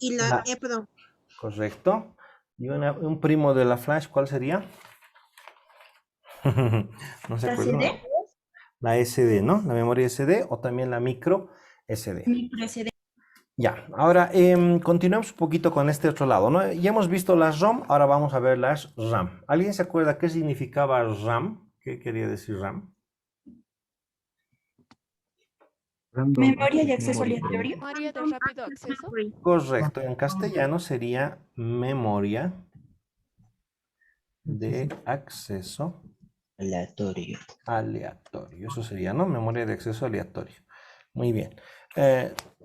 y la La, EPROM. correcto. Y un primo de la flash, ¿cuál sería? No se ¿La acuerdan. CD? La SD, ¿no? La memoria SD o también la micro SD. Micro SD. Ya, ahora continuamos un poquito con este otro lado, ¿no? Ya hemos visto las ROM, ahora vamos a ver las RAM. ¿Alguien se acuerda qué significaba RAM? ¿Qué quería decir RAM? Memoria y acceso aleatorio. Memoria de Random rápido Access acceso. Memory. Correcto, en castellano sería memoria de acceso Aleatorio. aleatorio. Eso sería, ¿no? Memoria de acceso aleatorio. Muy bien.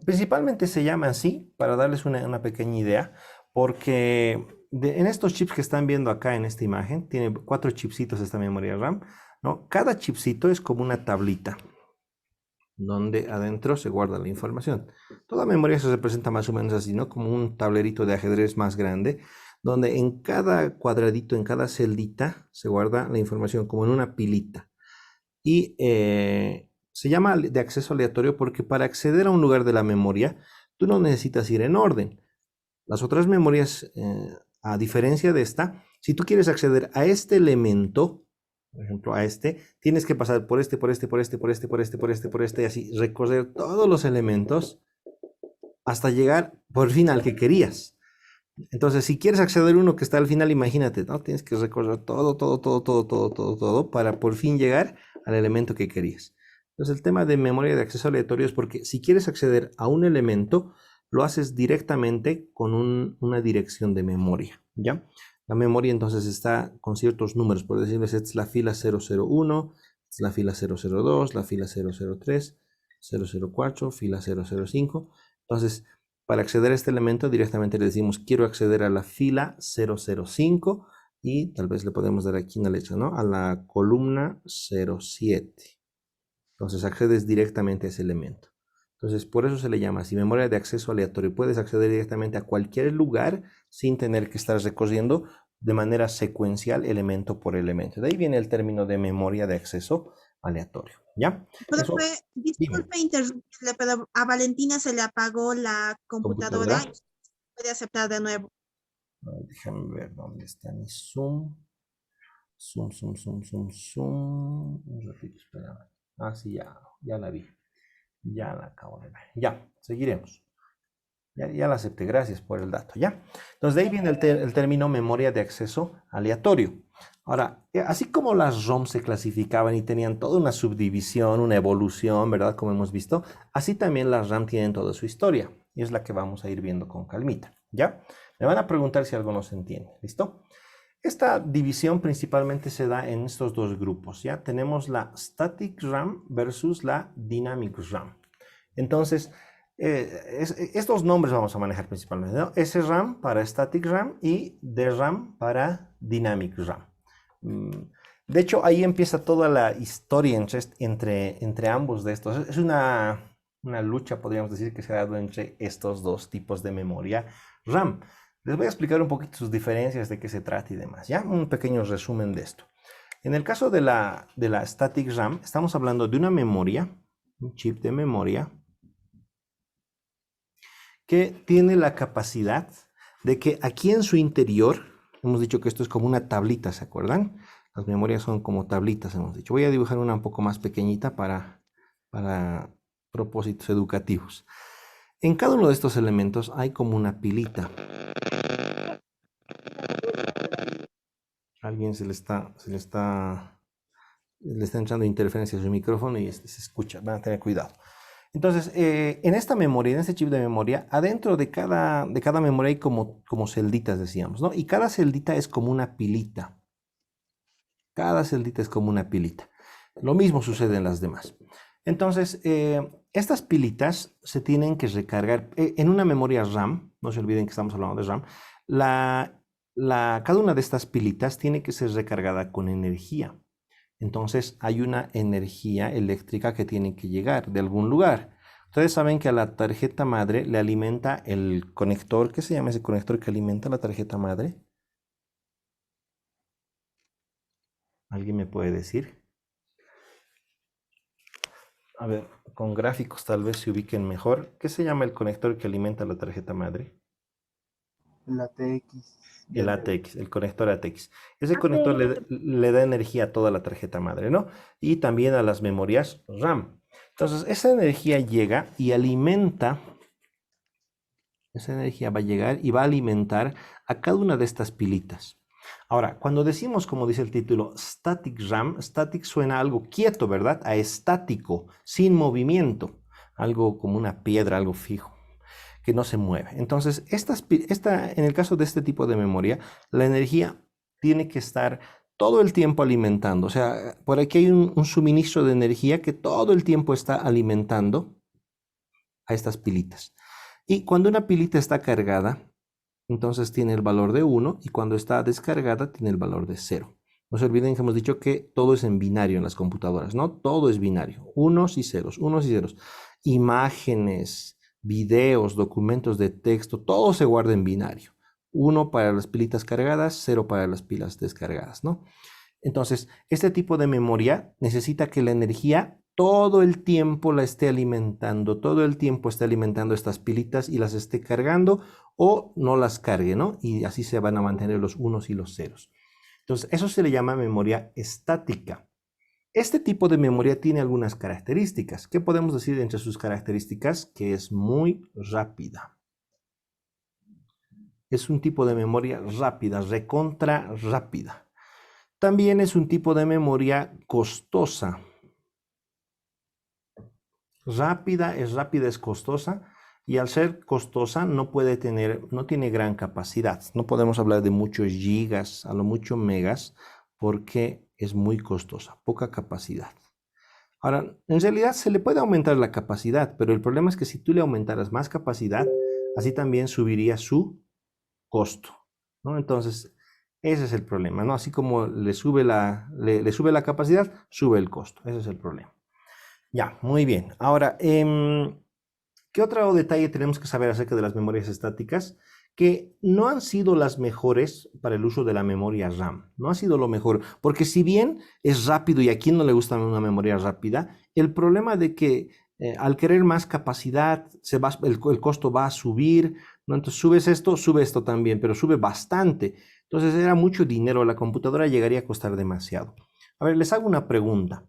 Principalmente se llama así, para darles una pequeña idea, porque en estos chips que están viendo acá en esta imagen, tiene 4 chipsitos esta memoria RAM, ¿no? Cada chipsito es como una tablita, donde adentro se guarda la información. Toda memoria se representa más o menos así, ¿no? Como un tablerito de ajedrez más grande, donde en cada cuadradito, en cada celdita, se guarda la información como en una pilita. Y se llama de acceso aleatorio porque para acceder a un lugar de la memoria, tú no necesitas ir en orden. Las otras memorias, a diferencia de esta, si tú quieres acceder a este elemento, por ejemplo, a este, tienes que pasar por este, por este, por este, por este, por este, por este, por este, y así recorrer todos los elementos hasta llegar por fin al que querías. Entonces, si quieres acceder a uno que está al final, imagínate, ¿no? Tienes que recorrer todo para por fin llegar al elemento que querías. Entonces, el tema de memoria de acceso aleatorio es porque si quieres acceder a un elemento, lo haces directamente con una dirección de memoria, ¿ya? La memoria entonces está con ciertos números, por decirles, esta es la fila 001, esta es la fila 002, la fila 003, 004, fila 005. Entonces, para acceder a este elemento directamente le decimos quiero acceder a la fila 005 y tal vez le podemos dar aquí una letra, ¿no? A la columna 07. Entonces accedes directamente a ese elemento. Entonces por eso se le llama así memoria de acceso aleatorio. Puedes acceder directamente a cualquier lugar sin tener que estar recorriendo de manera secuencial elemento por elemento. De ahí viene el término de memoria de acceso aleatorio, ¿ya? Eso, Profe, dime, disculpe interrumpirle, pero a Valentina se le apagó la computadora computadora. y puede aceptar de nuevo. Déjame ver dónde está mi Zoom. Zoom. Un ratito, espérame. Ah, sí, ya la vi. Ya la acabo de ver. Ya, seguiremos. Ya la acepté, gracias por el dato, ¿ya? Entonces, de ahí viene el término memoria de acceso aleatorio. Ahora, así como las ROM se clasificaban y tenían toda una subdivisión, una evolución, ¿verdad? Como hemos visto, así también las RAM tienen toda su historia. Y es la que vamos a ir viendo con calmita, ¿ya? Me van a preguntar si algo no se entiende, ¿listo? Esta división principalmente se da en estos dos grupos, ¿ya? Tenemos la Static RAM versus la Dynamic RAM. Entonces, estos nombres vamos a manejar principalmente, ¿no? SRAM para Static RAM y DRAM para Dynamic RAM. De hecho, ahí empieza toda la historia entre ambos de estos. Es una lucha, podríamos decir, que se ha dado entre estos dos tipos de memoria RAM. Les voy a explicar un poquito sus diferencias, de qué se trata y demás, ¿ya? Un pequeño resumen de esto. En el caso de la Static RAM, estamos hablando de una memoria, un chip de memoria, que tiene la capacidad de que aquí en su interior, hemos dicho que esto es como una tablita, ¿se acuerdan? Las memorias son como tablitas, hemos dicho. Voy a dibujar una un poco más pequeñita para propósitos educativos. En cada uno de estos elementos hay como una pilita. Alguien le está entrando interferencia a su micrófono y se escucha. Van a tener cuidado. Entonces, en esta memoria, en este chip de memoria, adentro de cada memoria hay como celditas, decíamos, ¿no? Y cada celdita es como una pilita. Cada celdita es como una pilita. Lo mismo sucede en las demás. Entonces, estas pilitas se tienen que recargar en una memoria RAM. No se olviden que estamos hablando de RAM. Cada una de estas pilitas tiene que ser recargada con energía. Entonces hay una energía eléctrica que tiene que llegar de algún lugar. Ustedes saben que a la tarjeta madre le alimenta el conector. ¿Qué se llama ese conector que alimenta la tarjeta madre? ¿Alguien me puede decir? A ver, con gráficos tal vez se ubiquen mejor. ¿Qué se llama el conector que alimenta la tarjeta madre? El ATX. El ATX, el conector ATX. Ese conector le da energía a toda la tarjeta madre, ¿no? Y también a las memorias RAM. Entonces, esa energía llega y alimenta, esa energía va a llegar y va a alimentar a cada una de estas pilitas. Ahora, cuando decimos, como dice el título, static RAM, static suena a algo quieto, ¿verdad? A estático, sin movimiento, algo como una piedra, algo fijo, que no se mueve. Entonces, en el caso de este tipo de memoria, la energía tiene que estar todo el tiempo alimentando. O sea, por aquí hay un suministro de energía que todo el tiempo está alimentando a estas pilitas. Y cuando una pilita está cargada, entonces tiene el valor de 1 y cuando está descargada tiene el valor de 0. No se olviden que hemos dicho que todo es en binario en las computadoras, ¿no? Todo es binario, unos y ceros, unos y ceros. Imágenes, videos, documentos de texto, todo se guarda en binario. 1 para las pilitas cargadas, 0 para las pilas descargadas, ¿no? Entonces, este tipo de memoria necesita que la energía todo el tiempo la esté alimentando, todo el tiempo esté alimentando estas pilitas y las esté cargando o no las cargue, ¿no? Y así se van a mantener los unos y los ceros. Entonces, eso se le llama memoria estática. Este tipo de memoria tiene algunas características. ¿Qué podemos decir entre sus características? Que es muy rápida. Es un tipo de memoria rápida, recontra rápida. También es un tipo de memoria costosa. Rápida, es costosa. Y al ser costosa no tiene gran capacidad. No podemos hablar de muchos gigas, a lo mucho megas, porque es muy costosa, poca capacidad. Ahora, en realidad se le puede aumentar la capacidad, pero el problema es que si tú le aumentaras más capacidad, así también subiría su costo, ¿no? Entonces, ese es el problema, ¿no? Así como le sube la capacidad, sube el costo. Ese es el problema. Ya, muy bien. Ahora, ¿qué otro detalle tenemos que saber acerca de las memorias estáticas? Que no han sido las mejores para el uso de la memoria RAM. No ha sido lo mejor, porque si bien es rápido y a quien no le gusta una memoria rápida, el problema de que al querer más capacidad, el costo va a subir, ¿no? Entonces sube esto también, pero sube bastante. Entonces era mucho dinero, la computadora llegaría a costar demasiado. A ver, les hago una pregunta.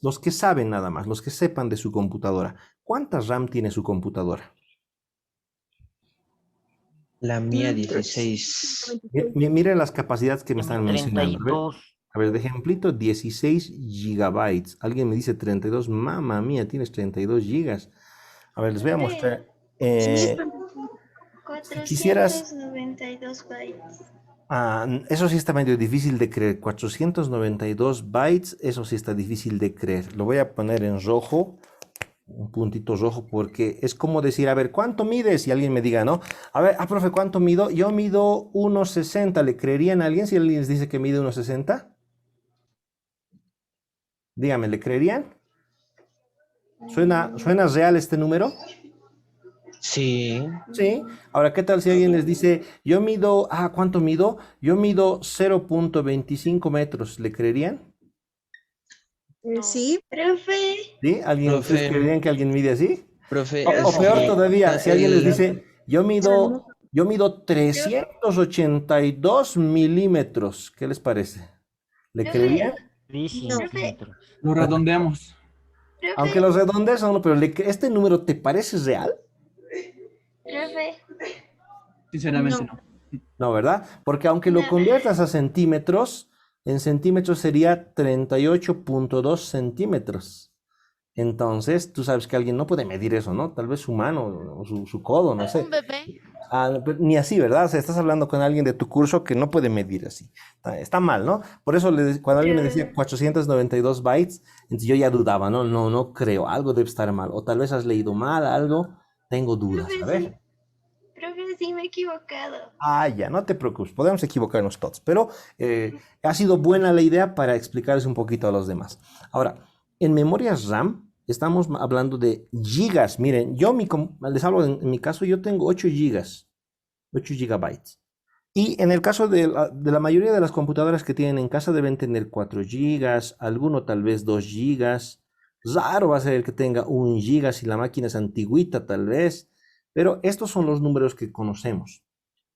Los que saben nada más, los que sepan de su computadora, ¿cuánta RAM tiene su computadora? La mía 16. Miren las capacidades que me están mencionando. 32. A ver, de ejemplito, 16 gigabytes. Alguien me dice 32. Mamma mía, tienes 32 gigas. A ver, les voy a mostrar. Si quisieras... 492 bytes. Eso sí está medio difícil de creer. 492 bytes, eso sí está difícil de creer. Lo voy a poner en rojo, un puntito rojo, porque es como decir, a ver, ¿cuánto mides? Y alguien me diga, ¿no? A ver, profe, ¿cuánto mido? Yo mido 1,60. ¿Le creerían a alguien si alguien les dice que mide 1,60? Dígame, ¿le creerían? ¿Suena real este número? Sí. Sí. Ahora, ¿qué tal si alguien les dice, yo mido, ¿cuánto mido? Yo mido 0,25 metros. ¿Le creerían? Sí. Profe. ¿Sí? ¿Ustedes creerían que alguien mide así? Profe, O peor todavía, si alguien les dice, yo mido 382 milímetros. ¿Qué les parece? ¿Le creerían? Centímetros. Lo redondeamos. Aunque los redondees son, pero ¿este número te parece real? Profe. Sinceramente no. No, ¿verdad? Porque aunque lo conviertas a centímetros, en centímetros sería 38,2 centímetros. Entonces, tú sabes que alguien no puede medir eso, ¿no? Tal vez su mano o su codo, no sé. Un bebé. Ni así, ¿verdad? O sea, estás hablando con alguien de tu curso que no puede medir así. Está mal, ¿no? Por eso cuando alguien me decía 492 bytes, entonces yo ya dudaba, ¿no? No creo, algo debe estar mal. O tal vez has leído mal algo, tengo dudas, a ver. Profe, sí me he equivocado. Ya, no te preocupes, podemos equivocarnos todos, pero ha sido buena la idea para explicarles un poquito a los demás. Ahora, en memorias RAM estamos hablando de gigas. Miren, les hablo en mi caso, yo tengo 8 gigas, 8 gigabytes. Y en el caso de la mayoría de las computadoras que tienen en casa deben tener 4 gigas, alguno tal vez 2 gigas. Raro va a ser el que tenga 1 giga si la máquina es antigüita tal vez. Pero estos son los números que conocemos.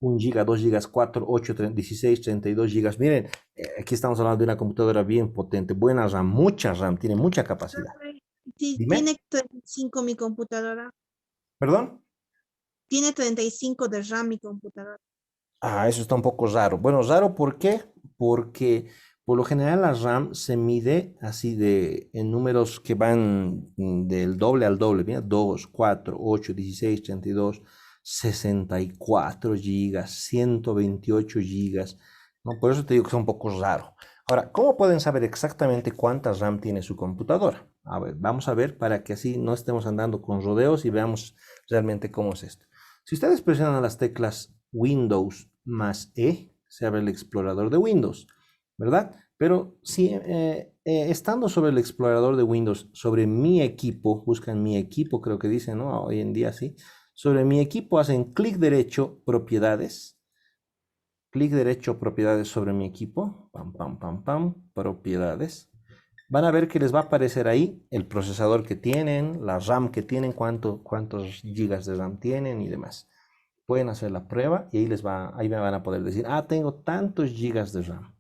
1 giga, 2 gigas, 4, 8, 16, 32 gigas. Miren, aquí estamos hablando de una computadora bien potente, buena RAM, mucha RAM, tiene mucha capacidad. Sí, Dime. tiene 35 mi computadora. ¿Perdón? Tiene 35 de RAM mi computadora. Ah, eso está un poco raro. Bueno, raro, ¿por qué? Porque por lo general la RAM se mide así en números que van del doble al doble. Mira, 2, 4, 8, 16, 32, 64 gigas, 128 gigas. ¿No? Por eso te digo que es un poco raro. Ahora, ¿cómo pueden saber exactamente cuánta RAM tiene su computadora? A ver, vamos a ver para que así no estemos andando con rodeos y veamos realmente cómo es esto. Si ustedes presionan las teclas Windows más E, se abre el explorador de Windows, ¿verdad? Pero si estando sobre el explorador de Windows, sobre mi equipo, buscan mi equipo, creo que dicen, ¿no? Hoy en día sí. Sobre mi equipo hacen clic derecho, propiedades. Clic derecho, propiedades sobre mi equipo. Pam, pam, pam, pam, propiedades. Van a ver que les va a aparecer ahí el procesador que tienen, la RAM que tienen, cuántos gigas de RAM tienen y demás. Pueden hacer la prueba y ahí me van a poder decir, tengo tantos gigas de RAM.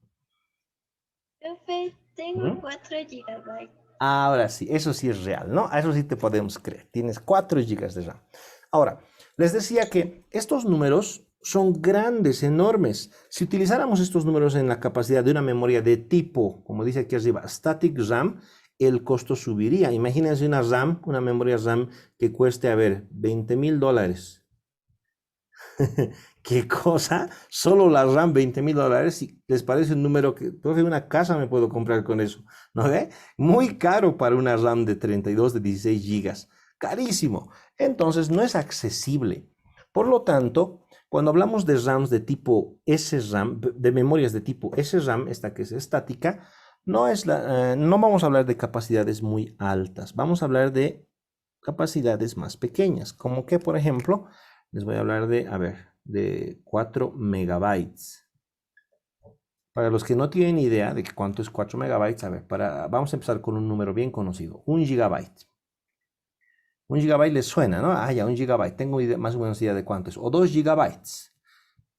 Profe, tengo ¿Mm? 4 gigabytes. Ahora sí, eso sí es real, ¿no? A eso sí te podemos creer. Tienes 4 gigas de RAM. Ahora, les decía que estos números son grandes, enormes. Si utilizáramos estos números en la capacidad de una memoria de tipo, como dice aquí arriba, static RAM, el costo subiría. Imagínense una memoria RAM que cueste, a ver, $20,000. ¿Qué cosa? Solo la RAM, $20,000. Si les parece un número que, profe, una casa me puedo comprar con eso, ¿no ve? Muy caro para una RAM de 32, de 16 gigas. Carísimo. Entonces no es accesible. Por lo tanto, cuando hablamos de RAMs de tipo SRAM, de memorias de tipo SRAM, esta que es estática, no vamos a hablar de capacidades muy altas. Vamos a hablar de capacidades más pequeñas, como que, por ejemplo, les voy a hablar de 4 megabytes. Para los que no tienen idea de cuánto es 4 megabytes, vamos a empezar con un número bien conocido, 1 gigabyte. 1 gigabyte les suena, ¿no? Ya, 1 gigabyte, tengo más o menos idea de cuánto es. O 2 gigabytes.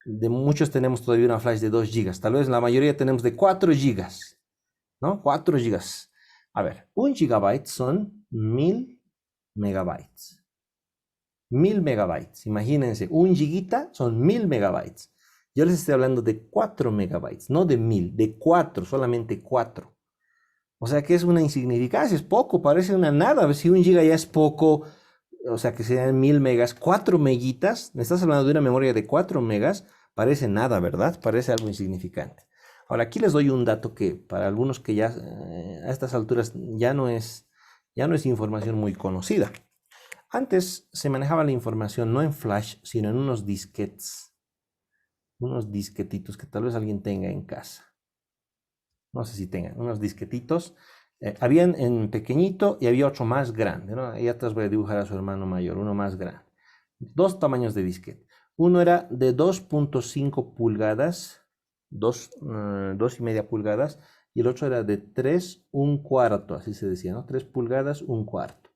De muchos tenemos todavía una flash de 2 gigas. Tal vez la mayoría tenemos de 4 gigas, ¿no? 4 gigas. A ver, 1 gigabyte son 1000 megabytes. 1000 megabytes. Imagínense, 1 gigita son 1000 megabytes. Yo les estoy hablando de 4 megabytes, no de 1000, de 4, solamente 4. O sea que es una insignificancia, es poco, parece una nada. Si 1 giga ya es poco, o sea que sean 1000 megas, 4 megitas, me estás hablando de una memoria de 4 megas, parece nada, ¿verdad? Parece algo insignificante. Ahora aquí les doy un dato que para algunos que ya a estas alturas ya no es información muy conocida. Antes se manejaba la información no en flash, sino en unos disquetes. Unos disquetitos que tal vez alguien tenga en casa. No sé si tengan unos disquetitos. Habían en pequeñito y había otro más grande, ¿no? Ahí atrás voy a dibujar a su hermano mayor, uno más grande. 2 tamaños de disquete. Uno era de 2.5 pulgadas, 2,5 pulgadas, y el otro era de 3, 1/4, así se decía, ¿no? 3 pulgadas, 1/4.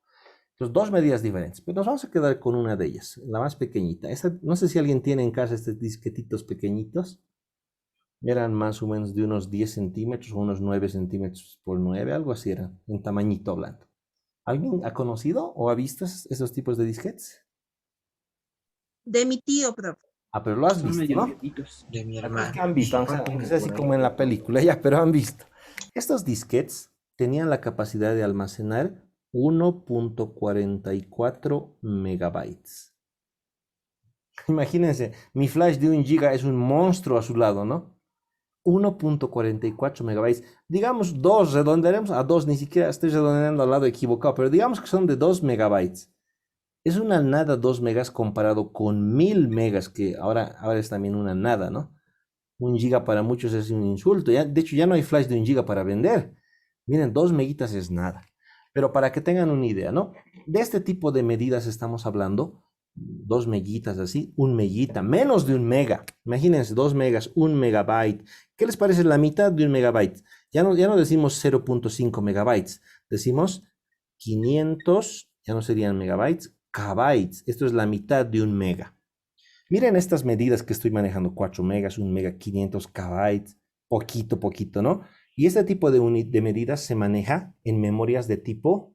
Entonces, 2 medidas diferentes, pero nos vamos a quedar con una de ellas, la más pequeñita. No sé si alguien tiene en casa estos disquetitos pequeñitos. Eran más o menos de unos 10 centímetros o unos 9 centímetros por 9, algo así eran, en tamañito hablando. ¿Alguien ha conocido o ha visto esos tipos de disquetes? De mi tío, profe. Pero lo has Son visto, medio ¿no? viejitos. De mi Es hermano. que han visto, aunque sea así como en la película, ya, pero han visto. Estos disquetes tenían la capacidad de almacenar 1.44 megabytes. Imagínense, mi flash de 1 giga es un monstruo a su lado, ¿no? 1.44 megabytes. Digamos 2, redondearemos a 2, ni siquiera estoy redondeando al lado equivocado, pero digamos que son de 2 megabytes. Es una nada 2 megas comparado con 1000 megas, que ahora es también una nada, ¿no? 1 giga para muchos es un insulto. De hecho, ya no hay flash de 1 giga para vender. Miren, 2 megitas es nada. Pero para que tengan una idea, ¿no? De este tipo de medidas estamos hablando. 2 megitas así, 1 megita, menos de 1 mega. Imagínense, 2 megas, 1 megabyte. ¿Qué les parece la mitad de 1 megabyte? Ya no decimos 0.5 megabytes, decimos 500, ya no serían megabytes, kbytes. Esto es la mitad de 1 mega. Miren estas medidas que estoy manejando, 4 megas, 1 mega, 500 kbytes, poquito, ¿no? Y este tipo de medidas se maneja en memorias de tipo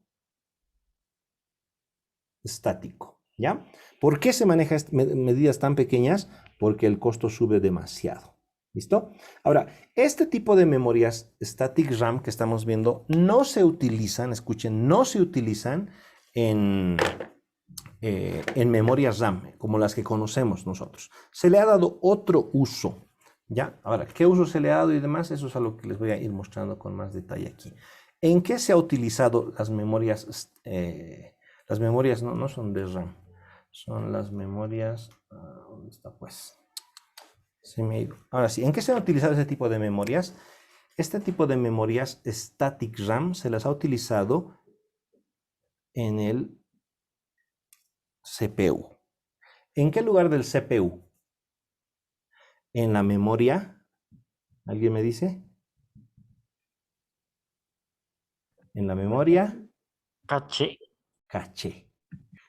estático, ¿ya? ¿Por qué se maneja medidas tan pequeñas? Porque el costo sube demasiado. ¿Listo? Ahora, este tipo de memorias static RAM que estamos viendo no se utilizan, escuchen, no se utilizan en memorias RAM, como las que conocemos nosotros. Se le ha dado otro uso, ¿ya? Ahora, ¿qué uso se le ha dado y demás? Eso es algo que les voy a ir mostrando con más detalle aquí. ¿En qué se ha utilizado las memorias? Las memorias no son de RAM, son las memorias... ¿dónde está pues? Se me ha ido. Ahora sí, ¿en qué se ha utilizado ese tipo de memorias? Este tipo de memorias static RAM se las ha utilizado en el CPU. ¿En qué lugar del CPU? En la memoria. ¿Alguien me dice? En la memoria. Caché. Caché.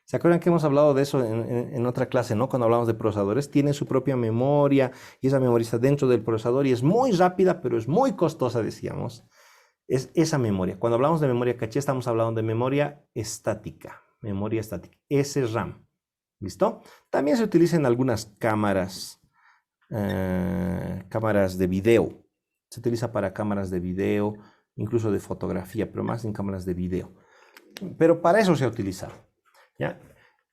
¿Se acuerdan que hemos hablado de eso en otra clase, ¿no? Cuando hablamos de procesadores, tiene su propia memoria y esa memoria está dentro del procesador y es muy rápida, pero es muy costosa, decíamos. Es esa memoria. Cuando hablamos de memoria caché, estamos hablando de memoria estática. Memoria estática. SRAM. ¿Listo? También se utiliza en algunas cámaras, cámaras de video. Se utiliza para cámaras de video, incluso de fotografía, pero más en cámaras de video. Pero para eso se ha utilizado. ¿Ya?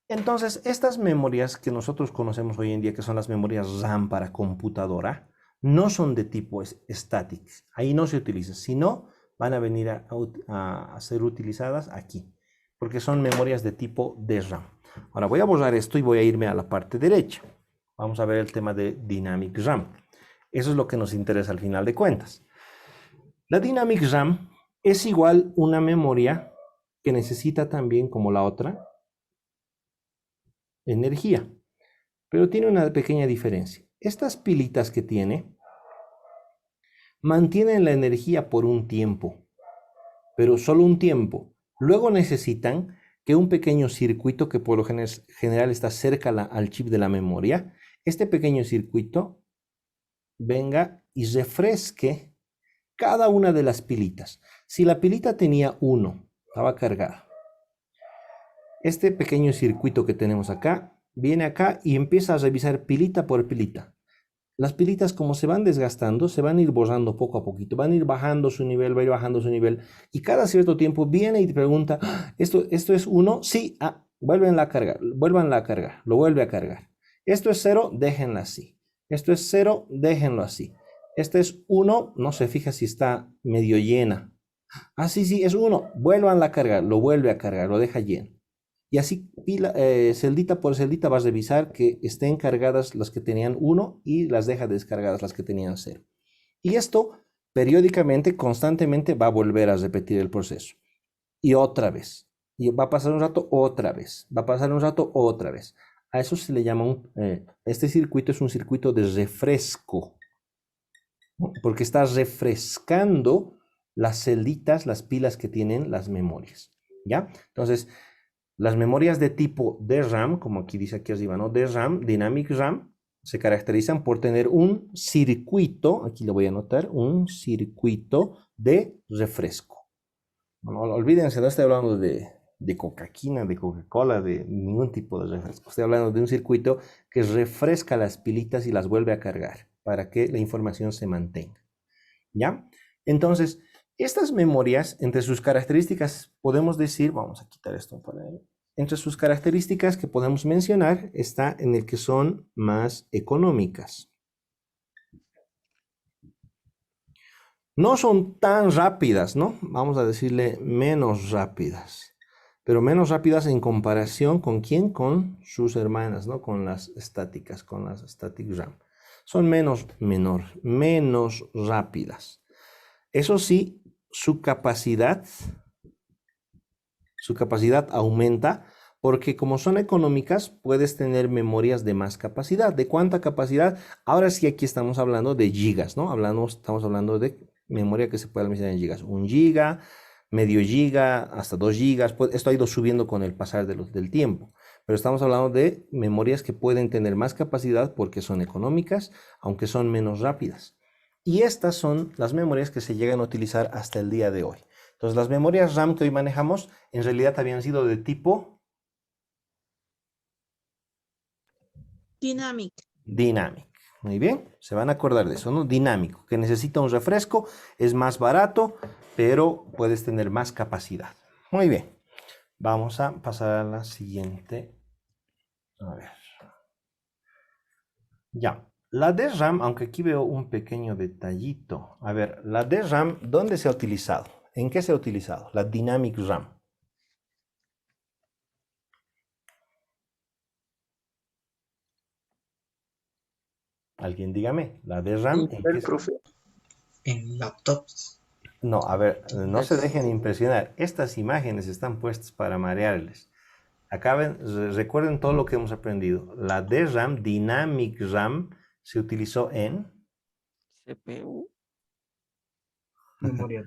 Entonces, estas memorias que nosotros conocemos hoy en día, que son las memorias RAM para computadora, no son de tipo static. Ahí no se utilizan, sino van a venir a ser utilizadas aquí, porque son memorias de tipo DRAM. Ahora voy a borrar esto y voy a irme a la parte derecha. Vamos a ver el tema de Dynamic RAM. Eso es lo que nos interesa al final de cuentas. La Dynamic RAM es igual una memoria que necesita también, como la otra, energía, pero tiene una pequeña diferencia. Estas pilitas que tiene mantienen la energía por un tiempo, pero solo un tiempo. Luego necesitan que un pequeño circuito que por lo general está cerca al chip de la memoria, este pequeño circuito venga y refresque cada una de las pilitas. Si la pilita tenía 1, estaba cargada. Este pequeño circuito que tenemos acá, viene acá y empieza a revisar pilita por pilita. Las pilitas, como se van desgastando, se van a ir borrando poco a poquito, van a ir bajando su nivel, va a ir bajando su nivel, y cada cierto tiempo viene y te pregunta, ¿esto es 1? Sí, vuélvanla a cargar, lo vuelve a cargar. Esto es 0, déjenla así. Esto es 0, déjenlo así. Este es 1, no se fija si está medio llena. Sí, es 1, vuélvanla a cargar, lo vuelve a cargar, lo deja lleno. Y así, celdita por celdita, vas a revisar que estén cargadas las que tenían 1 y las deja descargadas las que tenían 0. Y esto, periódicamente, constantemente, va a volver a repetir el proceso. Y otra vez. Y va a pasar un rato, otra vez. Va a pasar un rato, otra vez. A eso se le llama, este circuito es un circuito de refresco. Porque está refrescando las celditas, las pilas que tienen las memorias. ¿Ya? Entonces, las memorias de tipo DRAM, como aquí dice aquí arriba, ¿no? DRAM, Dynamic RAM, se caracterizan por tener un circuito, aquí lo voy a anotar, un circuito de refresco. No olvídense, no estoy hablando de Coca-Cola, de Coca-Cola, de ningún tipo de refresco. Estoy hablando de un circuito que refresca las pilitas y las vuelve a cargar para que la información se mantenga. ¿Ya? Entonces, estas memorias, entre sus características, podemos decir, vamos a quitar esto para ahí. Entre sus características que podemos mencionar está en el que son más económicas. No son tan rápidas, ¿no? Vamos a decirle menos rápidas. Pero menos rápidas en comparación con ¿quién? Con sus hermanas, ¿no? Con las estáticas, con las static RAM. Son menos rápidas. Eso sí, su capacidad aumenta porque como son económicas, puedes tener memorias de más capacidad. ¿De cuánta capacidad? Ahora sí, aquí estamos hablando de gigas, ¿no? Estamos hablando de memoria que se puede almacenar en gigas. 1 giga, medio giga, hasta 2 gigas. Esto ha ido subiendo con el pasar del tiempo. pero estamos hablando de memorias que pueden tener más capacidad porque son económicas, aunque son menos rápidas. Y estas son las memorias que se llegan a utilizar hasta el día de hoy. Entonces, las memorias RAM que hoy manejamos en realidad habían sido de tipo Dynamic. Dynamic. Muy bien, se van a acordar de eso, ¿no? Dinámico, que necesita un refresco, es más barato, pero puedes tener más capacidad. Muy bien, vamos a pasar a la siguiente. A ver. Ya, la DRAM, aunque aquí veo un pequeño detallito. A ver, la DRAM, ¿dónde se ha utilizado? ¿En qué se ha utilizado? La Dynamic RAM. Alguien dígame, la DRAM, ¿en qué se... En laptops. No, a ver, no se dejen impresionar. Estas imágenes están puestas para marearles. Recuerden todo lo que hemos aprendido. La DRAM, Dynamic RAM, se utilizó en... CPU. Memoria.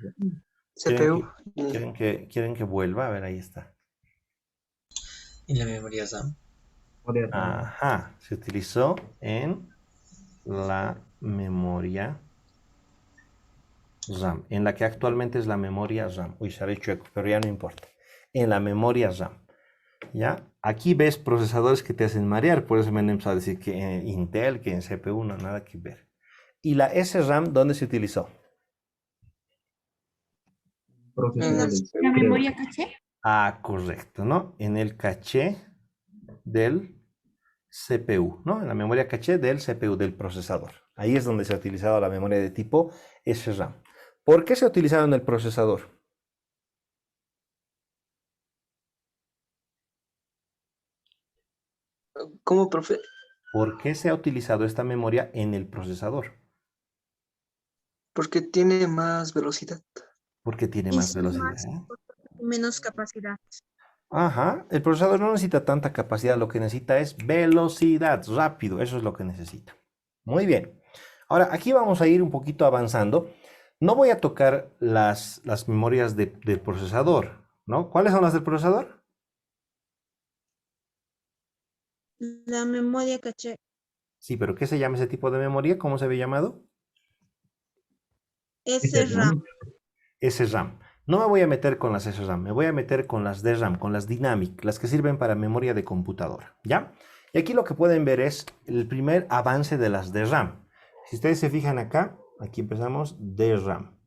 CPU. ¿Quieren que vuelva? A ver, ahí está. En la memoria RAM. Ajá, se utilizó en la memoria RAM, en la que actualmente es la memoria RAM. Uy, se haré chueco, pero ya no importa. En la memoria RAM. ¿Ya? Aquí ves procesadores que te hacen marear, por eso me han empezado a decir que en Intel, que en CPU, no, nada que ver. ¿Y la SRAM dónde se utilizó? ¿La memoria caché? Ah, correcto, ¿no? En el caché del CPU, ¿no? En la memoria caché del CPU, del procesador. Ahí es donde se ha utilizado la memoria de tipo SRAM. ¿Por qué se ha utilizado en el procesador? ¿Cómo, profe? ¿Por qué se ha utilizado esta memoria en el procesador? Porque tiene más velocidad. Porque tiene Y más son velocidad. más, menos capacidad. Ajá, el procesador no necesita tanta capacidad, lo que necesita es velocidad, rápido, eso es lo que necesita. Muy bien. Ahora, aquí vamos a ir un poquito avanzando. No voy a tocar las memorias del procesador, ¿no? ¿Cuáles son las del procesador? La memoria caché. Sí, pero ¿qué se llama ese tipo de memoria? ¿Cómo se había llamado? SRAM. SRAM. No me voy a meter con las SRAM, me voy a meter con las DRAM, con las Dynamic, las que sirven para memoria de computadora, ¿ya? Y aquí lo que pueden ver es el primer avance de las DRAM. Si ustedes se fijan acá, aquí empezamos DRAM.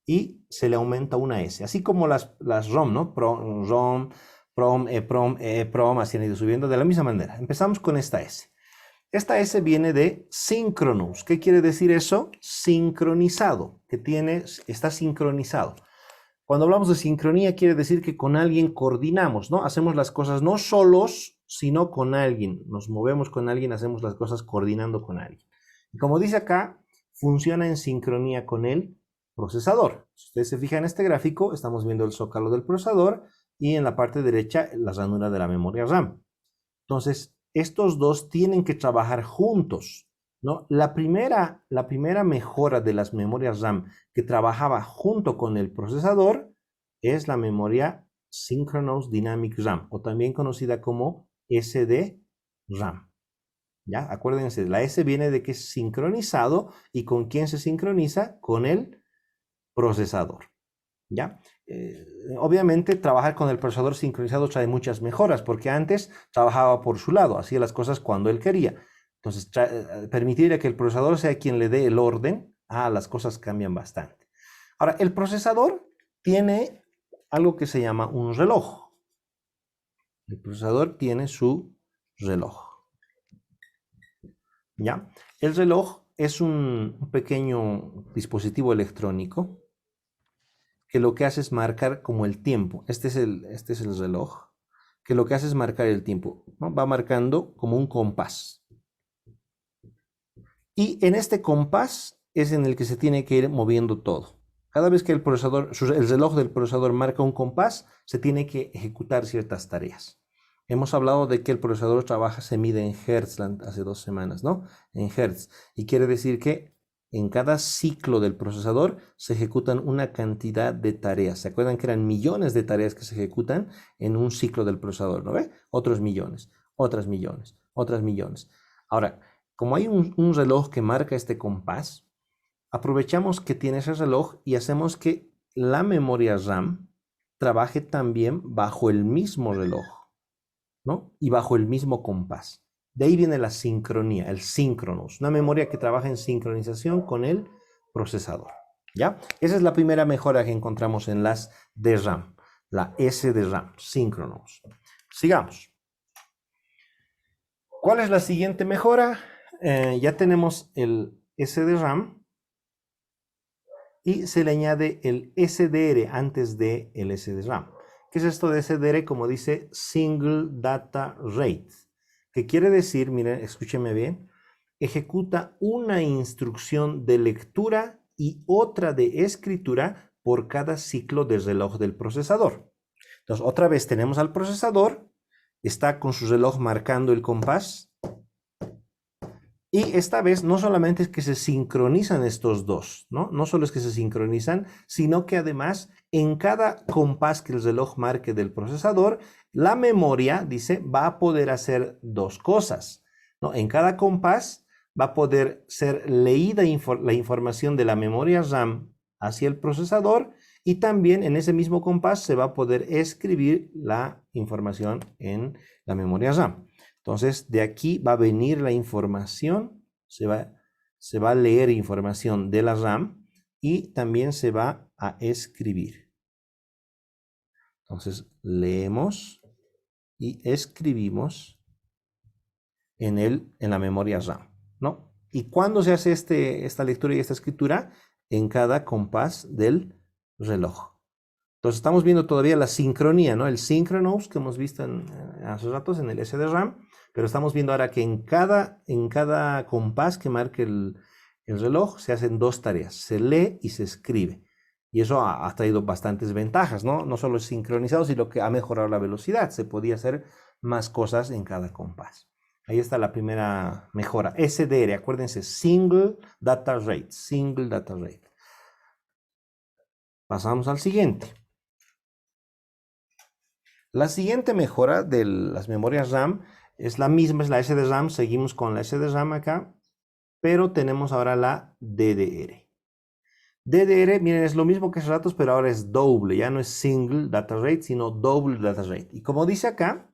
Y se le aumenta una S, así como las ROM, ¿no? ROM, PROM, EPROM, EEPROM, así han ido subiendo de la misma manera. Empezamos con esta S. Esta S viene de synchronous. ¿Qué quiere decir eso? Sincronizado, que está sincronizado. Cuando hablamos de sincronía quiere decir que con alguien coordinamos, ¿no? Hacemos las cosas no solos, sino con alguien. Nos movemos con alguien, hacemos las cosas coordinando con alguien. Y como dice acá, funciona en sincronía con el procesador. Si ustedes se fijan en este gráfico, estamos viendo el zócalo del procesador y en la parte derecha la ranura de la memoria RAM. Entonces, estos dos tienen que trabajar juntos, ¿no? La primera mejora de las memorias RAM que trabajaba junto con el procesador es la memoria Synchronous Dynamic RAM, o también conocida como SD-RAM. ¿Ya? Acuérdense, la S viene de que es sincronizado, ¿y con quién se sincroniza? Con el procesador. ¿Ya? Obviamente trabajar con el procesador sincronizado trae muchas mejoras, porque antes trabajaba por su lado, hacía las cosas cuando él quería. Entonces, permitir que el procesador sea quien le dé el orden, las cosas cambian bastante. Ahora, el procesador tiene algo que se llama un reloj. El procesador tiene su reloj. ¿Ya? El reloj es un pequeño dispositivo electrónico que lo que hace es marcar como el tiempo. Este es el reloj, que lo que hace es marcar el tiempo, ¿no? Va marcando como un compás. Y en este compás es en el que se tiene que ir moviendo todo. Cada vez que el reloj del procesador marca un compás, se tiene que ejecutar ciertas tareas. Hemos hablado de que el procesador se mide en Hertz hace 2 semanas, ¿no? En Hertz. Y quiere decir que en cada ciclo del procesador se ejecutan una cantidad de tareas. ¿Se acuerdan que eran millones de tareas que se ejecutan en un ciclo del procesador? ¿No ve? Otros millones, otras millones, otras millones. Ahora, como hay un reloj que marca este compás, aprovechamos que tiene ese reloj y hacemos que la memoria RAM trabaje también bajo el mismo reloj, ¿no? Y bajo el mismo compás. De ahí viene la sincronía, el synchronous, una memoria que trabaja en sincronización con el procesador, ¿ya? Esa es la primera mejora que encontramos en las DRAM, la SDRAM, synchronous. Sigamos. ¿Cuál es la siguiente mejora? Ya tenemos el SDRAM y se le añade el SDR antes de el SDRAM. ¿Qué es esto de SDR? Como dice Single Data Rate. ¿Qué quiere decir? Miren, escúchenme bien. Ejecuta una instrucción de lectura y otra de escritura por cada ciclo de reloj del procesador. Entonces, otra vez tenemos al procesador, está con su reloj marcando el compás. Y esta vez no solamente es que se sincronizan estos dos, ¿no? No solo es que se sincronizan, sino que además en cada compás que el reloj marque del procesador, la memoria, dice, va a poder hacer dos cosas, ¿no? En cada compás va a poder ser leída la información de la memoria RAM hacia el procesador y también en ese mismo compás se va a poder escribir la información en la memoria RAM. Entonces, de aquí va a venir la información, se va a leer información de la RAM y también se va a escribir. Entonces, leemos y escribimos en la memoria RAM, ¿no? ¿Y cuándo se hace esta lectura y esta escritura? En cada compás del reloj. Entonces, estamos viendo todavía la sincronía, ¿no? El synchronous que hemos visto hace ratos en el SDRAM. Pero estamos viendo ahora que en cada compás que marque el reloj se hacen dos tareas, se lee y se escribe. Y eso ha traído bastantes ventajas, ¿no? No solo es sincronizado, sino que ha mejorado la velocidad. Se podía hacer más cosas en cada compás. Ahí está la primera mejora. SDR, acuérdense, Single Data Rate, Single Data Rate. Pasamos al siguiente. La siguiente mejora de las memorias RAM es la misma, es la SDRAM, seguimos con la SDRAM acá, pero tenemos ahora la DDR. DDR, miren, es lo mismo que hace ratos, pero ahora es doble, ya no es single data rate, sino double data rate. Y como dice acá,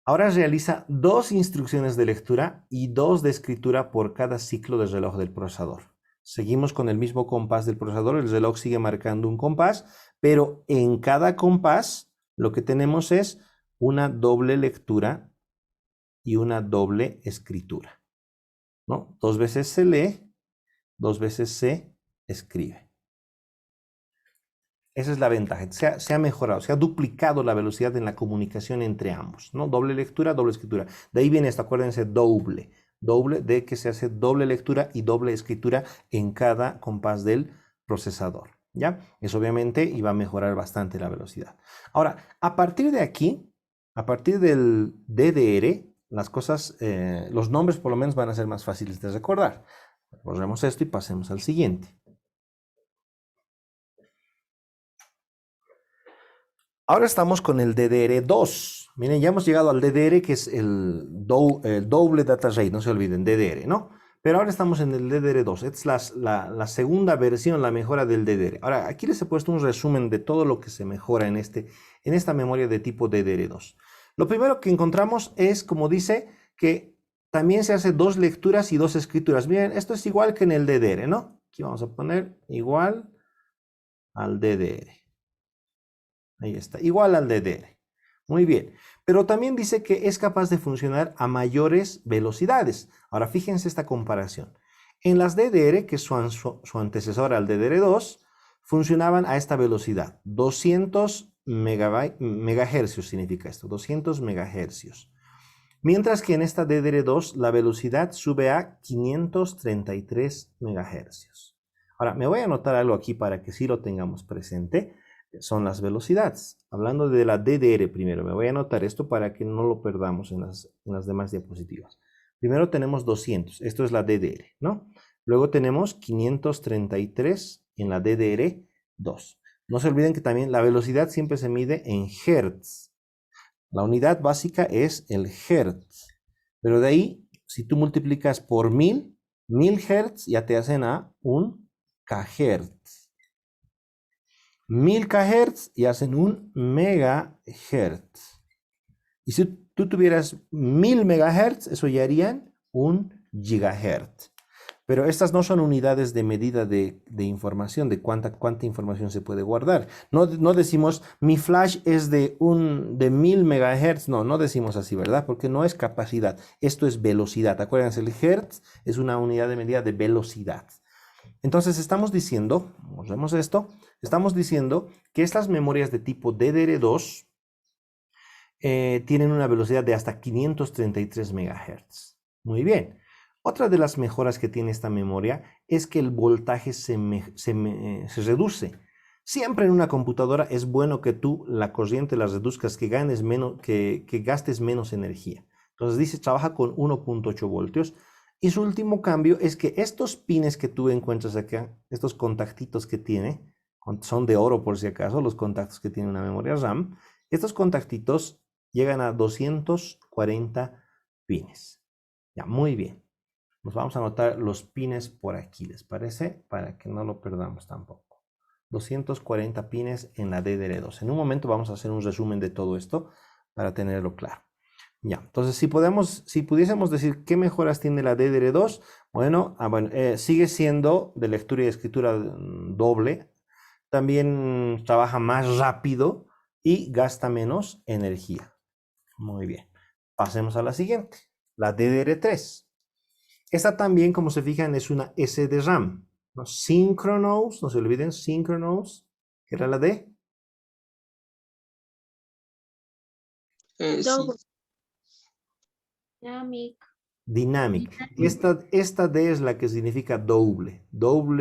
ahora realiza dos instrucciones de lectura y dos de escritura por cada ciclo de reloj del procesador. Seguimos con el mismo compás del procesador, el reloj sigue marcando un compás, pero en cada compás lo que tenemos es una doble lectura y una doble escritura, ¿no? Dos veces se lee, dos veces se escribe. Esa es la ventaja. Se ha mejorado, se ha duplicado la velocidad en la comunicación entre ambos, ¿no? Doble lectura, doble escritura. De ahí viene esto, acuérdense, doble. Doble de que se hace doble lectura y doble escritura en cada compás del procesador, ¿ya? Eso obviamente iba a mejorar bastante la velocidad. Ahora, a partir de aquí, a partir del DDR, las cosas, los nombres por lo menos van a ser más fáciles de recordar. Borremos esto y pasemos al siguiente. Ahora estamos con el DDR2. Miren, ya hemos llegado al DDR, que es el doble data rate, no se olviden, DDR, ¿no? Pero ahora estamos en el DDR2. Esta es la segunda versión, la mejora del DDR. Ahora, aquí les he puesto un resumen de todo lo que se mejora en esta memoria de tipo DDR2. Lo primero que encontramos es, como dice, que también se hace dos lecturas y dos escrituras. Miren, esto es igual que en el DDR, ¿no? Aquí vamos a poner igual al DDR. Ahí está, igual al DDR. Muy bien. Pero también dice que es capaz de funcionar a mayores velocidades. Ahora, fíjense esta comparación. En las DDR, que es su antecesora al DDR2, funcionaban a esta velocidad, 200 megahercios significa esto, 200 megahercios. Mientras que en esta DDR2 la velocidad sube a 533 megahercios. Ahora, me voy a anotar algo aquí para que sí lo tengamos presente. Son las velocidades. Hablando de la DDR primero, me voy a anotar esto para que no lo perdamos en las demás diapositivas. Primero tenemos 200, esto es la DDR, ¿no? Luego tenemos 533 en la DDR2. No se olviden que también la velocidad siempre se mide en hertz. La unidad básica es el hertz. Pero de ahí, si tú multiplicas por 1000 hertz ya te hacen a un kHz. 1000 kHz y hacen un megahertz. Y si tú tuvieras 1000 megahertz, eso ya harían un gigahertz. Pero estas no son unidades de medida de información, de cuánta información se puede guardar. No decimos, mi flash es de 1000 megahertz. No decimos así, ¿verdad? Porque no es capacidad. Esto es velocidad. Acuérdense, el hertz es una unidad de medida de velocidad. Entonces estamos diciendo, vemos esto, estamos diciendo que estas memorias de tipo DDR2 tienen una velocidad de hasta 533 megahertz. Muy bien. Otra de las mejoras que tiene esta memoria es que el voltaje se reduce. Siempre en una computadora es bueno que tú la corriente la reduzcas, que gastes menos energía. Entonces dice, trabaja con 1.8 voltios. Y su último cambio es que estos pines que tú encuentras acá, estos contactitos que tiene, son de oro por si acaso, los contactos que tiene una memoria RAM, estos contactitos llegan a 240 pines. Ya, muy bien. Nos vamos a anotar los pines por aquí, ¿les parece? Para que no lo perdamos tampoco. 240 pines en la DDR2. En un momento vamos a hacer un resumen de todo esto para tenerlo claro. Ya, entonces si pudiésemos decir qué mejoras tiene la DDR2, bueno, sigue siendo de lectura y escritura doble. También trabaja más rápido y gasta menos energía. Muy bien. Pasemos a la siguiente, la DDR3. Esta también, como se fijan, es una SDRAM, ¿no? Synchronous, no se olviden, Synchronous, que era la D. Sí. Dynamic. Dynamic. Esta D es la que significa doble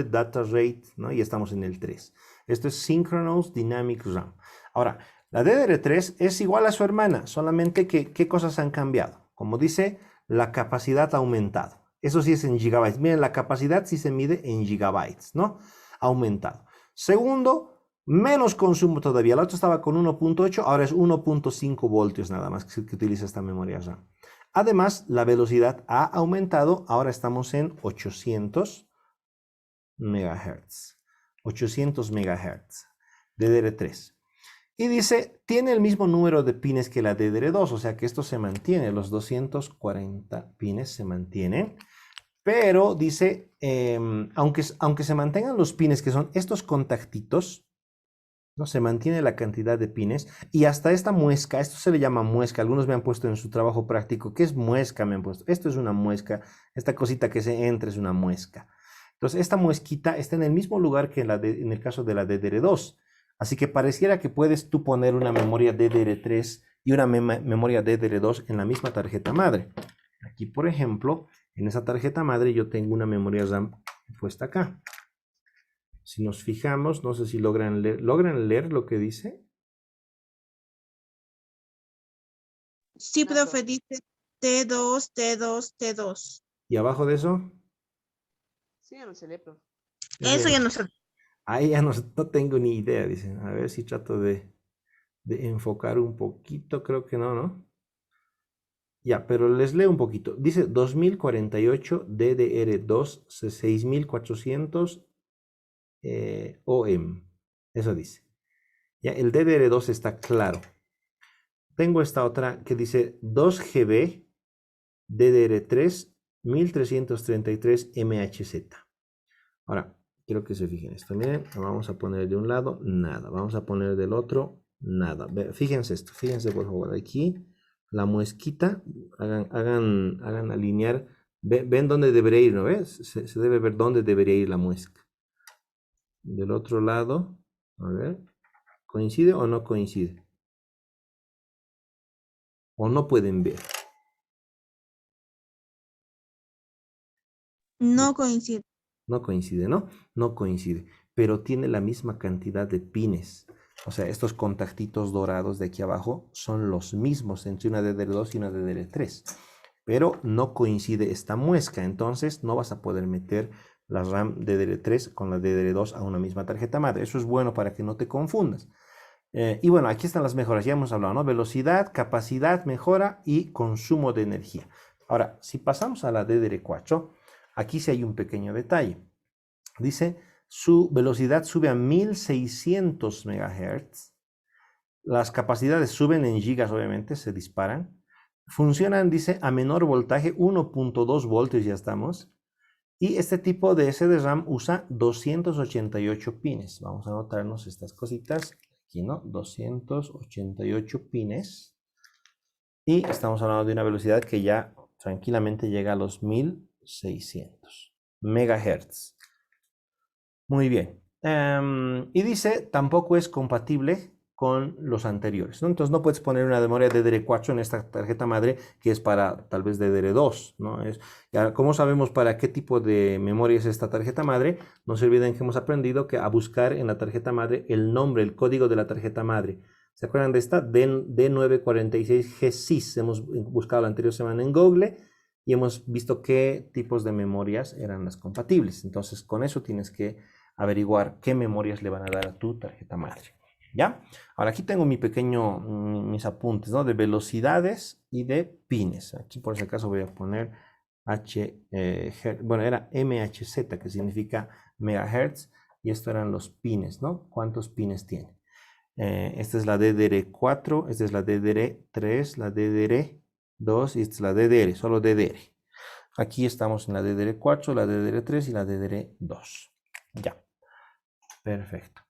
data rate, ¿no? Y estamos en el 3. Esto es Synchronous Dynamic RAM. Ahora, la DDR3 es igual a su hermana, solamente que ¿qué cosas han cambiado? Como dice, la capacidad ha aumentado. Eso sí es en gigabytes. Miren, la capacidad sí se mide en gigabytes, ¿no? Ha aumentado. Segundo, menos consumo todavía. La otra estaba con 1.8, ahora es 1.5 voltios nada más que utiliza esta memoria RAM. Además, la velocidad ha aumentado. Ahora estamos en 800 MHz. 800 MHz. DDR3. Y dice, tiene el mismo número de pines que la DDR2, o sea que esto se mantiene, los 240 pines se mantienen, pero dice, aunque se mantengan los pines, que son estos contactitos, ¿no? Se mantiene la cantidad de pines, y hasta esta muesca, esto se le llama muesca, algunos me han puesto en su trabajo práctico, ¿qué es muesca? Me han puesto, esto es una muesca, esta cosita que se entra es una muesca. Entonces esta muesquita está en el mismo lugar que en el caso de la DDR2. Así que pareciera que puedes tú poner una memoria DDR3 y una memoria DDR2 en la misma tarjeta madre. Aquí, por ejemplo, en esa tarjeta madre yo tengo una memoria RAM puesta acá. Si nos fijamos, no sé si logran leer lo que dice. Sí, profe, dice T2, T2, T2. ¿Y abajo de eso? Sí, ya no se lee, profe. Eso ya no sé. Ahí ya no tengo ni idea, dicen. A ver si trato de enfocar un poquito. Creo que no, ¿no? Ya, pero les leo un poquito. Dice 2048 DDR2 6400 OM. Eso dice. Ya, el DDR2 está claro. Tengo esta otra que dice 2 GB DDR3 1333 MHz. Ahora, quiero que se fijen esto. Miren, vamos a poner de un lado, nada. Vamos a poner del otro, nada. Fíjense esto, fíjense por favor. Aquí, la muesquita, hagan alinear. Ven dónde debería ir, ¿no ves? Se debe ver dónde debería ir la muesca. Del otro lado, a ver, ¿coincide o no coincide? ¿O no pueden ver? No coincide. No coincide, ¿no? No coincide, pero tiene la misma cantidad de pines. O sea, estos contactitos dorados de aquí abajo son los mismos entre una DDR2 y una DDR3. Pero no coincide esta muesca, entonces no vas a poder meter la RAM DDR3 con la DDR2 a una misma tarjeta madre. Eso es bueno para que no te confundas. Y bueno, aquí están las mejoras, ya hemos hablado, ¿no? Velocidad, capacidad, mejora y consumo de energía. Ahora, si pasamos a la DDR4, aquí sí hay un pequeño detalle. Dice, su velocidad sube a 1600 MHz. Las capacidades suben en gigas, obviamente, se disparan. Funcionan, dice, a menor voltaje, 1.2 voltios ya estamos. Y este tipo de SDRAM usa 288 pines. Vamos a anotarnos estas cositas. Aquí, ¿no? 288 pines. Y estamos hablando de una velocidad que ya tranquilamente llega a los 1600 MHz. Muy bien. Y dice, tampoco es compatible con los anteriores, ¿no? Entonces no puedes poner una memoria DDR4 en esta tarjeta madre que es para tal vez DDR2, ¿no? Ya, ¿cómo sabemos para qué tipo de memoria es esta tarjeta madre? No se olviden que hemos aprendido que a buscar en la tarjeta madre el nombre, el código de la tarjeta madre. ¿Se acuerdan de esta? D946G-SYS. Hemos buscado la anterior semana en Google y hemos visto qué tipos de memorias eran las compatibles. Entonces con eso tienes que averiguar qué memorias le van a dar a tu tarjeta madre. ¿Ya? Ahora aquí tengo mis apuntes, ¿no? De velocidades y de pines. Aquí por si acaso voy a poner bueno, era MHZ, que significa megahertz, y esto eran los pines, ¿no? ¿Cuántos pines tiene? Esta es la DDR4, esta es la DDR3, la DDR2 y esta es la DDR, solo DDR. Aquí estamos en la DDR4, la DDR3 y la DDR2. Ya. Perfecto.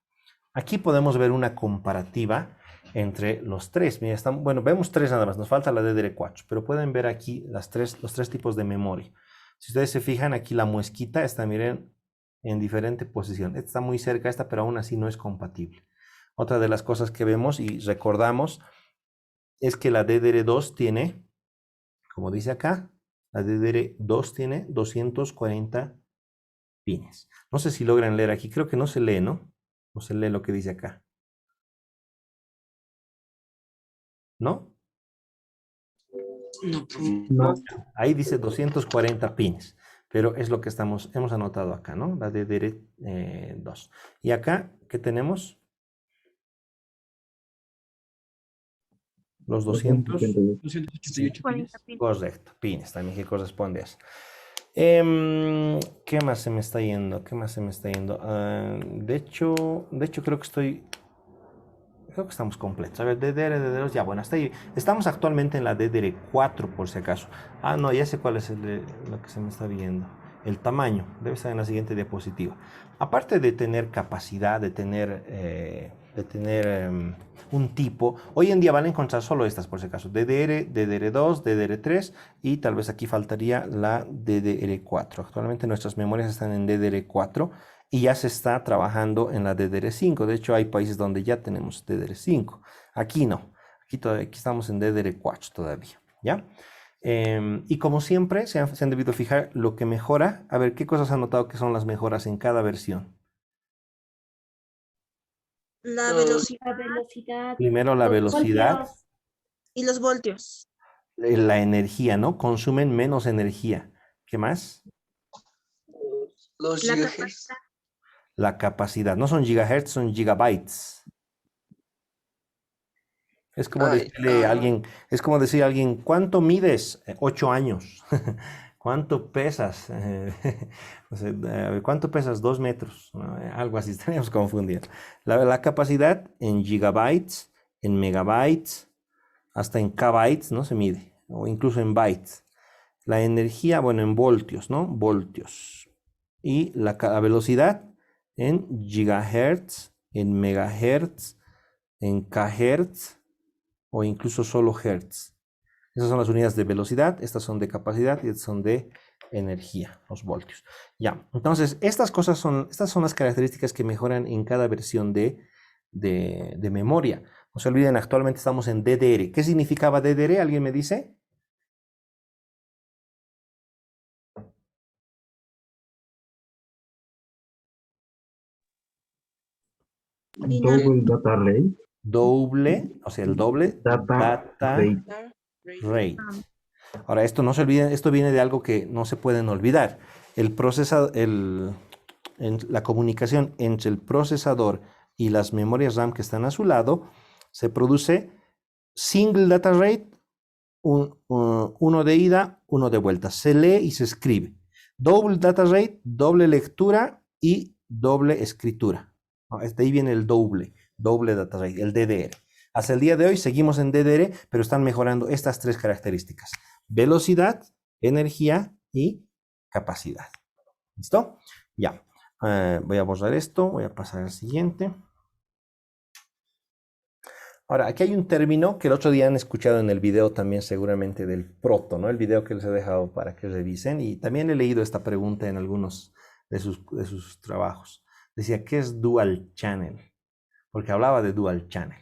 Aquí podemos ver una comparativa entre los tres. Mira, bueno, vemos tres nada más, nos falta la DDR4, pero pueden ver aquí los tres tipos de memoria. Si ustedes se fijan, aquí la muesquita está, miren, en diferente posición. Esta está muy cerca, pero aún así no es compatible. Otra de las cosas que vemos y recordamos es que la DDR2 tiene, como dice acá, la DDR2 tiene 240 pines. No sé si logran leer aquí, creo que no se lee, ¿no? No se lee lo que dice acá. ¿No? No. Ahí dice 240 pines, pero es lo que hemos anotado acá, ¿no? La DDR2. Y acá, ¿qué tenemos? Los 288 pines. Correcto, pines, también que corresponde a eso. ¿Qué más se me está yendo? De hecho, creo que estamos completos. A ver, DDR2, ya, bueno, hasta ahí. Estamos actualmente en la DDR4, por si acaso. Ah, no, ya sé cuál es lo que se me está viendo. El tamaño, debe estar en la siguiente diapositiva. Aparte de tener capacidad, de tener un tipo, hoy en día van a encontrar solo estas, por si acaso. DDR, DDR2, DDR3 y tal vez aquí faltaría la DDR4. Actualmente nuestras memorias están en DDR4 y ya se está trabajando en la DDR5. De hecho, hay países donde ya tenemos DDR5. Aquí no. Aquí estamos en DDR4 todavía. ¿Ya? Y como siempre, se han debido fijar lo que mejora. A ver, ¿qué cosas han notado que son las mejoras en cada versión? La velocidad Primero la velocidad y los voltios. la energía, ¿no? Consumen menos energía. ¿Qué más? Los La gigahertz. capacidad. La capacidad. No son gigahertz, son gigabytes. Es como decirle a alguien, ¿cuánto mides? 8 años. ¿Cuánto pesas? No sé, ¿cuánto pesas? 2 metros. Algo así, estaríamos confundidos. La capacidad en gigabytes, en megabytes, hasta en kbytes, ¿no? Se mide, o incluso en bytes. La energía, bueno, en voltios, ¿no? Voltios. Y la velocidad en gigahertz, en megahertz, en khertz, o incluso solo hertz. Esas son las unidades de velocidad, estas son de capacidad y estas son de energía, los voltios. Ya, entonces estas son las características que mejoran en cada versión de memoria. No se olviden, actualmente estamos en DDR. ¿Qué significaba DDR? ¿Alguien me dice? Double data rate. Doble, o sea, el doble Data rate. rate. Ahora, esto no se olviden, esto viene de algo que no se pueden olvidar. la comunicación entre el procesador y las memorias RAM que están a su lado, se produce single data rate, uno de ida, uno de vuelta. Se lee y se escribe. Double data rate, doble lectura y doble escritura. De ahí viene el doble data rate, el DDR. Hasta el día de hoy seguimos en DDR, pero están mejorando estas tres características: velocidad, energía y capacidad. ¿Listo? Ya. Voy a borrar esto, voy a pasar al siguiente. Ahora, aquí hay un término que el otro día han escuchado en el video también seguramente del proto, ¿no? El video que les he dejado para que revisen. Y también he leído esta pregunta en algunos de sus trabajos. Decía, ¿qué es Dual Channel? Porque hablaba de Dual Channel.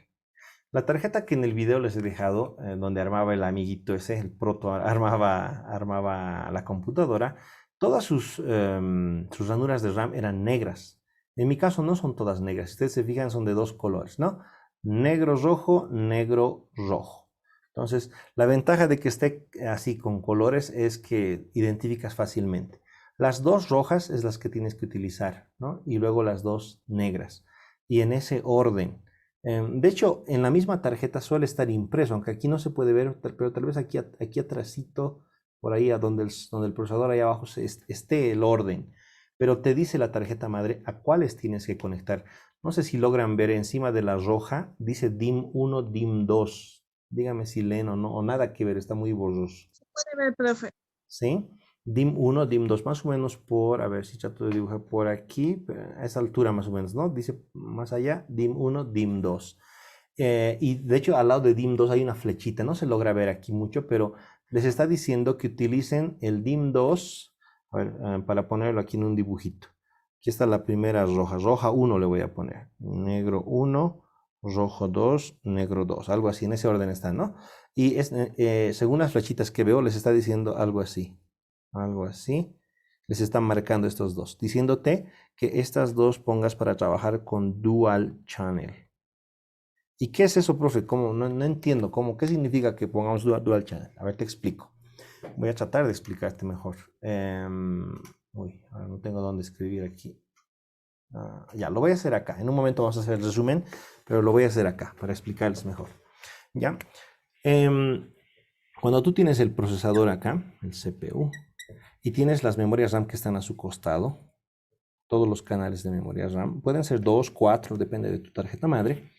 La tarjeta que en el video les he dejado, donde armaba el amiguito ese, el proto, armaba la computadora, todas sus ranuras de RAM eran negras. En mi caso no son todas negras. Si ustedes se fijan, son de dos colores, ¿no? Negro, rojo, negro, rojo. Entonces, la ventaja de que esté así con colores es que identificas fácilmente. Las dos rojas es las que tienes que utilizar, ¿no? Y luego las dos negras. Y en ese orden. De hecho, en la misma tarjeta suele estar impreso, aunque aquí no se puede ver, pero tal vez aquí atrásito, por ahí donde el procesador ahí abajo esté el orden. Pero te dice la tarjeta madre a cuáles tienes que conectar. No sé si logran ver encima de la roja, dice DIM 1, DIM 2. Dígame si leen o no, o nada que ver, está muy borroso. Se puede ver, profe. ¿Sí? DIM 1, DIM 2, más o menos por, a ver si trato de dibujar por aquí, a esa altura más o menos, ¿no? Dice más allá, DIM 1, DIM 2. Y de hecho al lado de DIM 2 hay una flechita, no se logra ver aquí mucho, pero les está diciendo que utilicen el DIM 2, a ver, para ponerlo aquí en un dibujito. Aquí está la primera roja, roja 1 le voy a poner, negro 1, rojo 2, negro 2, algo así, en ese orden está, ¿no? Y según las flechitas que veo les está diciendo algo así, les están marcando estos dos, diciéndote que estas dos pongas para trabajar con Dual Channel. ¿Y qué es eso, profe? ¿Cómo? No entiendo, ¿qué significa que pongamos Dual Channel? A ver, te explico. Voy a tratar de explicarte mejor. Uy, ahora no tengo dónde escribir aquí. Ya, lo voy a hacer acá. En un momento vamos a hacer el resumen, pero lo voy a hacer acá para explicarles mejor. ¿Ya? Cuando tú tienes el procesador acá, el CPU, y tienes las memorias RAM que están a su costado, todos los canales de memoria RAM, pueden ser 2, 4, depende de tu tarjeta madre.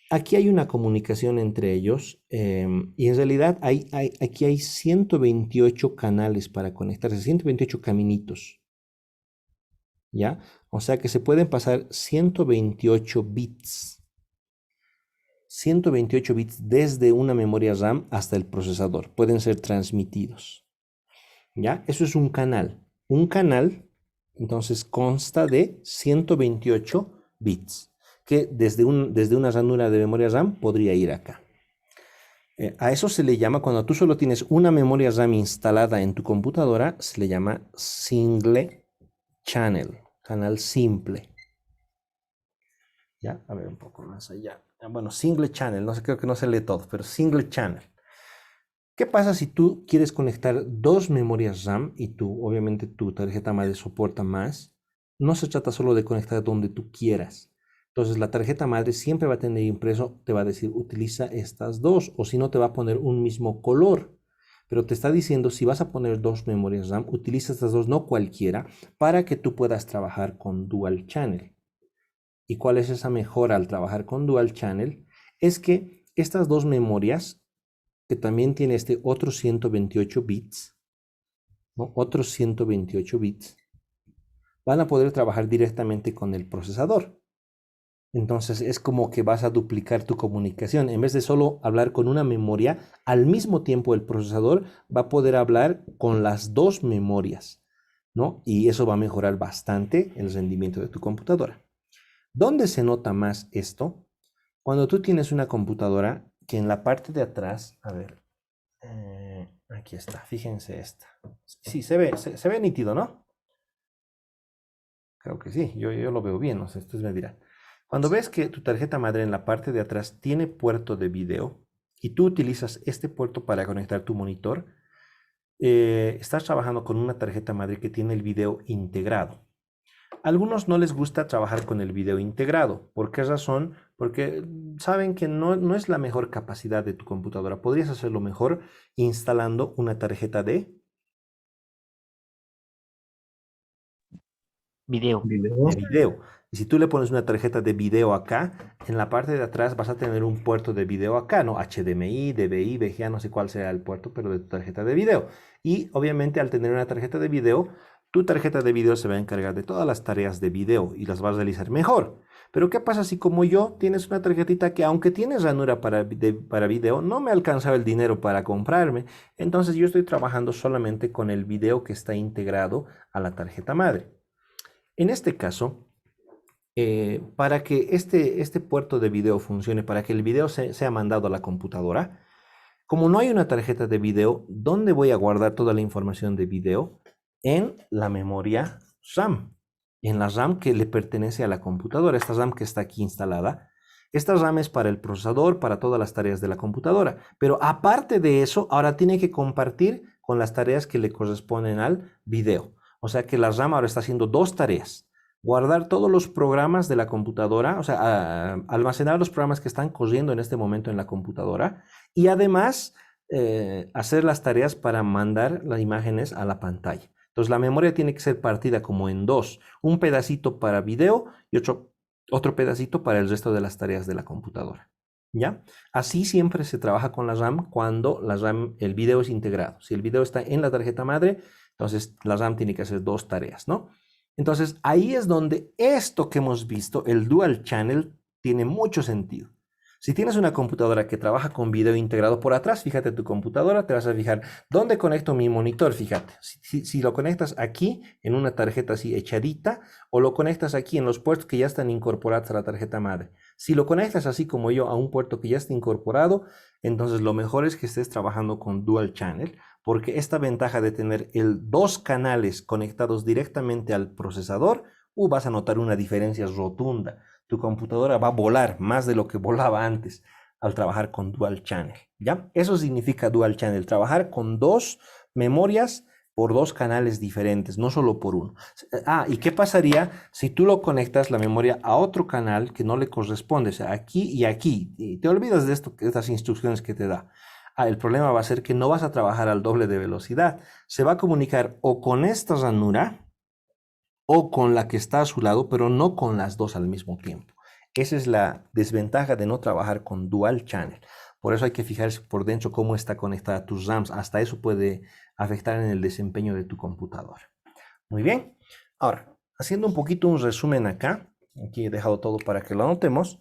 Aquí hay una comunicación entre ellos y en realidad aquí hay 128 canales para conectarse, 128 caminitos. ¿Ya? O sea que se pueden pasar 128 bits. 128 bits desde una memoria RAM hasta el procesador. Pueden ser transmitidos. ¿Ya? Eso es un canal. Un canal, entonces, consta de 128 bits. Que desde una ranura de memoria RAM podría ir acá. A eso se le llama, cuando tú solo tienes una memoria RAM instalada en tu computadora, se le llama single channel, canal simple. Ya, a ver un poco más allá. Bueno, single channel, no sé, creo que no se lee todo, pero single channel. ¿Qué pasa si tú quieres conectar dos memorias RAM y obviamente tu tarjeta madre soporta más? No se trata solo de conectar donde tú quieras. Entonces la tarjeta madre siempre va a tener impreso, te va a decir utiliza estas dos, o si no te va a poner un mismo color. Pero te está diciendo si vas a poner dos memorias RAM, utiliza estas dos, no cualquiera, para que tú puedas trabajar con Dual Channel. ¿Y cuál es esa mejora al trabajar con Dual Channel? Es que estas dos memorias, que también tiene este otro 128 bits, ¿no? Otros 128 bits, van a poder trabajar directamente con el procesador. Entonces es como que vas a duplicar tu comunicación. En vez de solo hablar con una memoria, al mismo tiempo el procesador va a poder hablar con las dos memorias, ¿no? Y eso va a mejorar bastante el rendimiento de tu computadora. ¿Dónde se nota más esto? Cuando tú tienes una computadora que en la parte de atrás, a ver, aquí está, fíjense esta. Sí, se ve nítido, ¿no? Creo que sí, yo lo veo bien, no sé, ustedes me dirán. Cuando ves que tu tarjeta madre en la parte de atrás tiene puerto de video y tú utilizas este puerto para conectar tu monitor, estás trabajando con una tarjeta madre que tiene el video integrado. A algunos no les gusta trabajar con el video integrado. ¿Por qué razón? Porque saben que no es la mejor capacidad de tu computadora. Podrías hacerlo mejor instalando una tarjeta de Video. video. Y si tú le pones una tarjeta de video acá, en la parte de atrás vas a tener un puerto de video acá, ¿no? HDMI, DVI, VGA, no sé cuál será el puerto, pero de tu tarjeta de video. Y obviamente al tener una tarjeta de video, tu tarjeta de video se va a encargar de todas las tareas de video y las vas a realizar mejor. Pero ¿qué pasa si como yo tienes una tarjetita que aunque tienes ranura para video, no me alcanzaba el dinero para comprarme? Entonces yo estoy trabajando solamente con el video que está integrado a la tarjeta madre. En este caso, para que este puerto de video funcione, para que el video sea mandado a la computadora, como no hay una tarjeta de video, ¿dónde voy a guardar toda la información de video? En la memoria RAM, en la RAM que le pertenece a la computadora, esta RAM que está aquí instalada. Esta RAM es para el procesador, para todas las tareas de la computadora, pero aparte de eso, ahora tiene que compartir con las tareas que le corresponden al video. O sea que la RAM ahora está haciendo dos tareas. Guardar todos los programas de la computadora, o sea, almacenar los programas que están corriendo en este momento en la computadora y además hacer las tareas para mandar las imágenes a la pantalla. Entonces la memoria tiene que ser partida como en dos, un pedacito para video y otro pedacito para el resto de las tareas de la computadora. ¿Ya? Así siempre se trabaja con la RAM cuando el video es integrado. Si el video está en la tarjeta madre, entonces la RAM tiene que hacer dos tareas, ¿no? Entonces ahí es donde esto que hemos visto, el Dual Channel, tiene mucho sentido. Si tienes una computadora que trabaja con video integrado por atrás, fíjate tu computadora, te vas a fijar dónde conecto mi monitor, fíjate. Si lo conectas aquí en una tarjeta así echadita o lo conectas aquí en los puertos que ya están incorporados a la tarjeta madre. Si lo conectas así como yo a un puerto que ya está incorporado, entonces lo mejor es que estés trabajando con Dual Channel, porque esta ventaja de tener dos canales conectados directamente al procesador, vas a notar una diferencia rotunda. Tu computadora va a volar más de lo que volaba antes al trabajar con Dual Channel, ¿ya? Eso significa Dual Channel, trabajar con dos memorias por dos canales diferentes, no solo por uno. ¿Y qué pasaría si tú lo conectas la memoria a otro canal que no le corresponde? O sea, aquí y aquí, y te olvidas de estas instrucciones que te da. El problema va a ser que no vas a trabajar al doble de velocidad. Se va a comunicar o con esta ranura o con la que está a su lado, pero no con las dos al mismo tiempo. Esa es la desventaja de no trabajar con Dual Channel. Por eso hay que fijarse por dentro cómo está conectada tus RAMs. Hasta eso puede afectar en el desempeño de tu computadora. Muy bien. Ahora, haciendo un poquito un resumen acá. Aquí he dejado todo para que lo anotemos.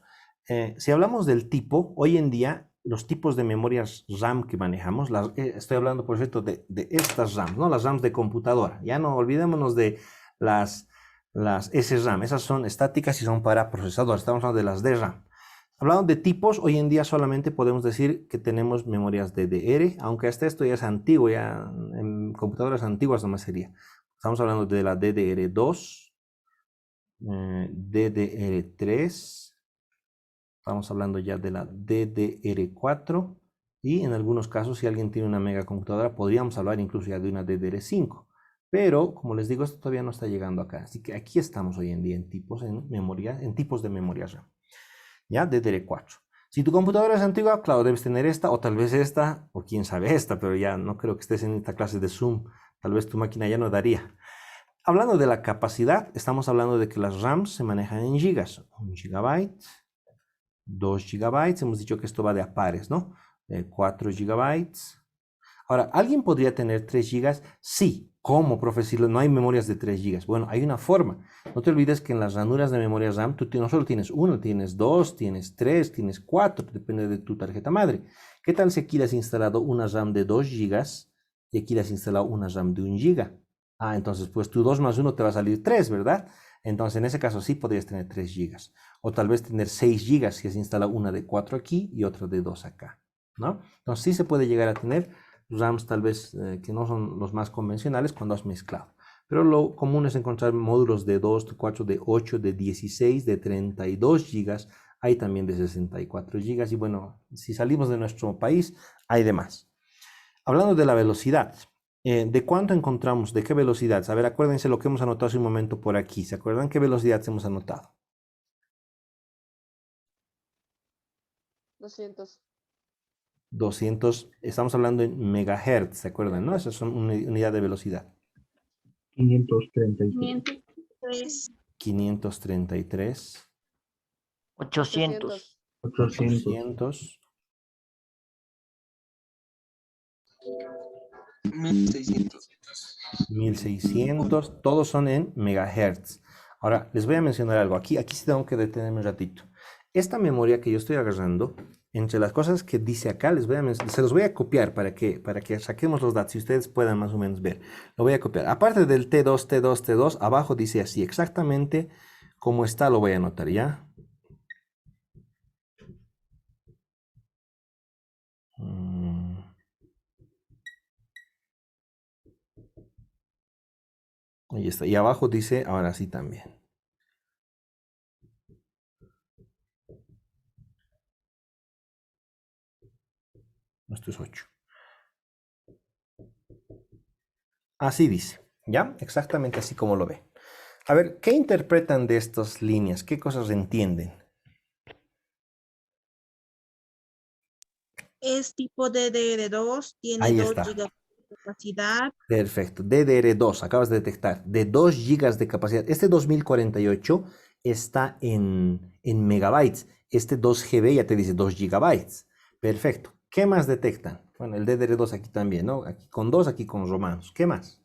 Si hablamos del tipo, hoy en día los tipos de memorias RAM que manejamos, estoy hablando por cierto de estas RAMs, ¿no? Las RAMs de computadora. Ya no olvidémonos de las SRAM, esas son estáticas y son para procesadores. Estamos hablando de las DRAM. Hablando de tipos, hoy en día solamente podemos decir que tenemos memorias DDR, aunque hasta esto ya es antiguo, ya en computadoras antiguas nomás sería. Estamos hablando de la DDR2, DDR3, estamos hablando ya de la DDR4 y en algunos casos, si alguien tiene una mega computadora, podríamos hablar incluso ya de una DDR5. Pero, como les digo, esto todavía no está llegando acá. Así que aquí estamos hoy en día en tipos de memoria RAM. Ya, DDR4. Si tu computadora es antigua, claro, debes tener esta, o tal vez esta, o quién sabe esta, pero ya no creo que estés en esta clase de Zoom. Tal vez tu máquina ya no daría. Hablando de la capacidad, estamos hablando de que las RAMs se manejan en gigas. 1 gigabyte, 2 gigabytes, hemos dicho que esto va de a pares, ¿no? 4 gigabytes. Ahora, ¿alguien podría tener 3 gigas? Sí. ¿Cómo, profe? No hay memorias de 3 gigas. Bueno, hay una forma. No te olvides que en las ranuras de memoria RAM tú no solo tienes 1, tienes 2, tienes 3, tienes 4, depende de tu tarjeta madre. ¿Qué tal si aquí le has instalado una RAM de 2 gigas y aquí le has instalado una RAM de 1 giga? Entonces pues tu 2 más 1 te va a salir 3, ¿verdad? Entonces en ese caso sí podrías tener 3 gigas. O tal vez tener 6 gigas si has instalado una de 4 aquí y otra de 2 acá, ¿no? Entonces sí se puede llegar a tener RAMs tal vez que no son los más convencionales cuando has mezclado. Pero lo común es encontrar módulos de 2, de 4, de 8, de 16, de 32 gigas. Hay también de 64 gigas. Y bueno, si salimos de nuestro país, hay de más. Hablando de la velocidad, ¿De cuánto encontramos? ¿De qué velocidad? A ver, acuérdense lo que hemos anotado hace un momento por aquí. ¿Se acuerdan qué velocidad hemos anotado? 200. 200, estamos hablando en megahertz, ¿se acuerdan? ¿No? Esas son una unidad de velocidad. 536. 533. 800. 800. 800. 1600. 1600, todos son en megahertz. Ahora, les voy a mencionar algo. Aquí sí tengo que detenerme un ratito. Esta memoria que yo estoy agarrando, entre las cosas que dice acá, se los voy a copiar para que saquemos los datos y ustedes puedan más o menos ver. Lo voy a copiar. Aparte del T2, T2, T2, abajo dice así, exactamente como está lo voy a anotar, ¿ya? Ahí está. Y abajo dice, ahora sí también. Esto es 8. Así dice, ¿ya? Exactamente así como lo ve. A ver, ¿qué interpretan de estas líneas? ¿Qué cosas entienden? Es tipo DDR2, tiene Ahí 2 está. GB de capacidad. Perfecto. DDR2, acabas de detectar. De 2 GB de capacidad. Este 2048 está en megabytes. Este 2GB ya te dice 2 GB. Perfecto. ¿Qué más detectan? Bueno, el DDR2 aquí también, ¿no? Aquí con 2, aquí con romanos. ¿Qué más?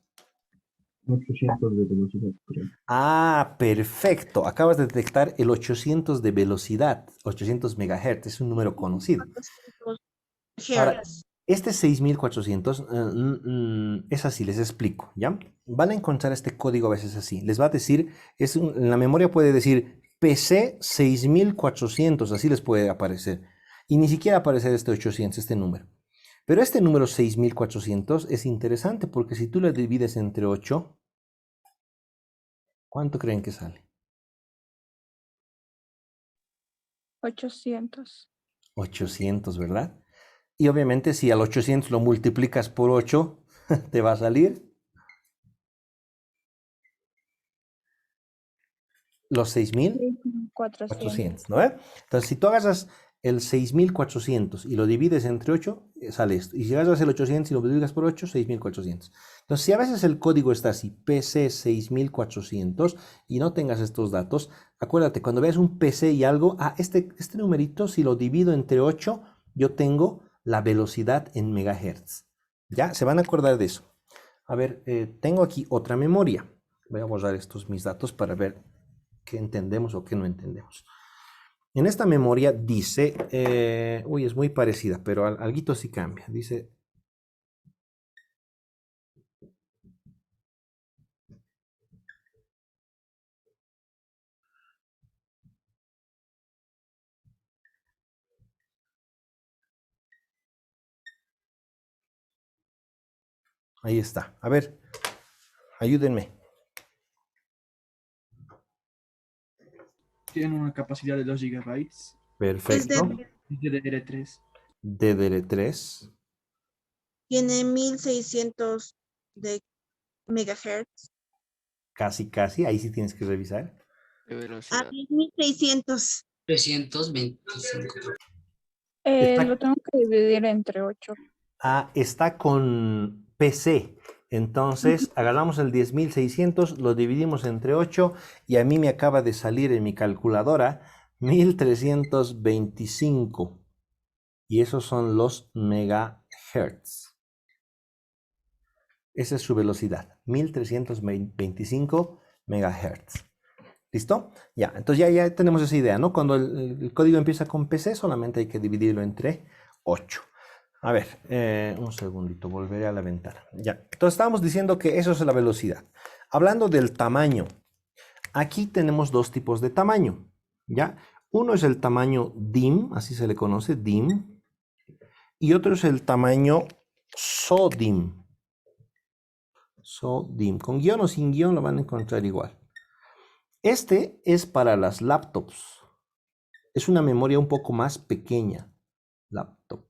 800 de velocidad, creo. Ah, perfecto. Acabas de detectar el 800 de velocidad. 800 megahertz. Es un número conocido. 400 Ahora, Hz. este 6400 es así, les explico, ¿ya? Van a encontrar este código a veces así. Les va a decir, en la memoria puede decir PC 6400, así les puede aparecer. Y ni siquiera aparecer este 800, este número. Pero este número 6400 es interesante porque si tú lo divides entre 8, ¿cuánto creen que sale? 800. 800, ¿verdad? Y obviamente si al 800 lo multiplicas por 8, te va a salir los 400. 6400, ¿no? Entonces, si tú agarras el 6400 y lo divides entre 8, sale esto. Y si agarras el 800 y lo multiplicas por 8, 6400. Entonces, si a veces el código está así, PC 6400, y no tengas estos datos, acuérdate, cuando veas un PC y algo, este numerito, si lo divido entre 8, yo tengo la velocidad en megahertz. ¿Ya? Se van a acordar de eso. A ver, tengo aquí otra memoria. Voy a borrar estos mis datos para ver qué entendemos o qué no entendemos. En esta memoria dice, es muy parecida, pero alguito sí cambia. Dice, ahí está. A ver, ayúdenme. Tiene una capacidad de 2 GB. Perfecto. DDR3. DDR3. Tiene 1600 de megahertz. Casi, casi. Ahí sí tienes que revisar. De A velocidad. 1600. 325. Lo tengo que dividir entre 8. Está con PC. Entonces, agarramos el 10.600, lo dividimos entre 8 y a mí me acaba de salir en mi calculadora 1325. Y esos son los megahertz. Esa es su velocidad, 1325 megahertz. ¿Listo? Ya, entonces ya tenemos esa idea, ¿no? Cuando el código empieza con PC, solamente hay que dividirlo entre 8. A ver, un segundito, volveré a la ventana. Ya, entonces estábamos diciendo que eso es la velocidad. Hablando del tamaño, aquí tenemos dos tipos de tamaño, ¿ya? Uno es el tamaño DIMM, así se le conoce, DIMM, y otro es el tamaño SODIMM. SODIMM, con guión o sin guión lo van a encontrar igual. Este es para las laptops. Es una memoria un poco más pequeña, laptop.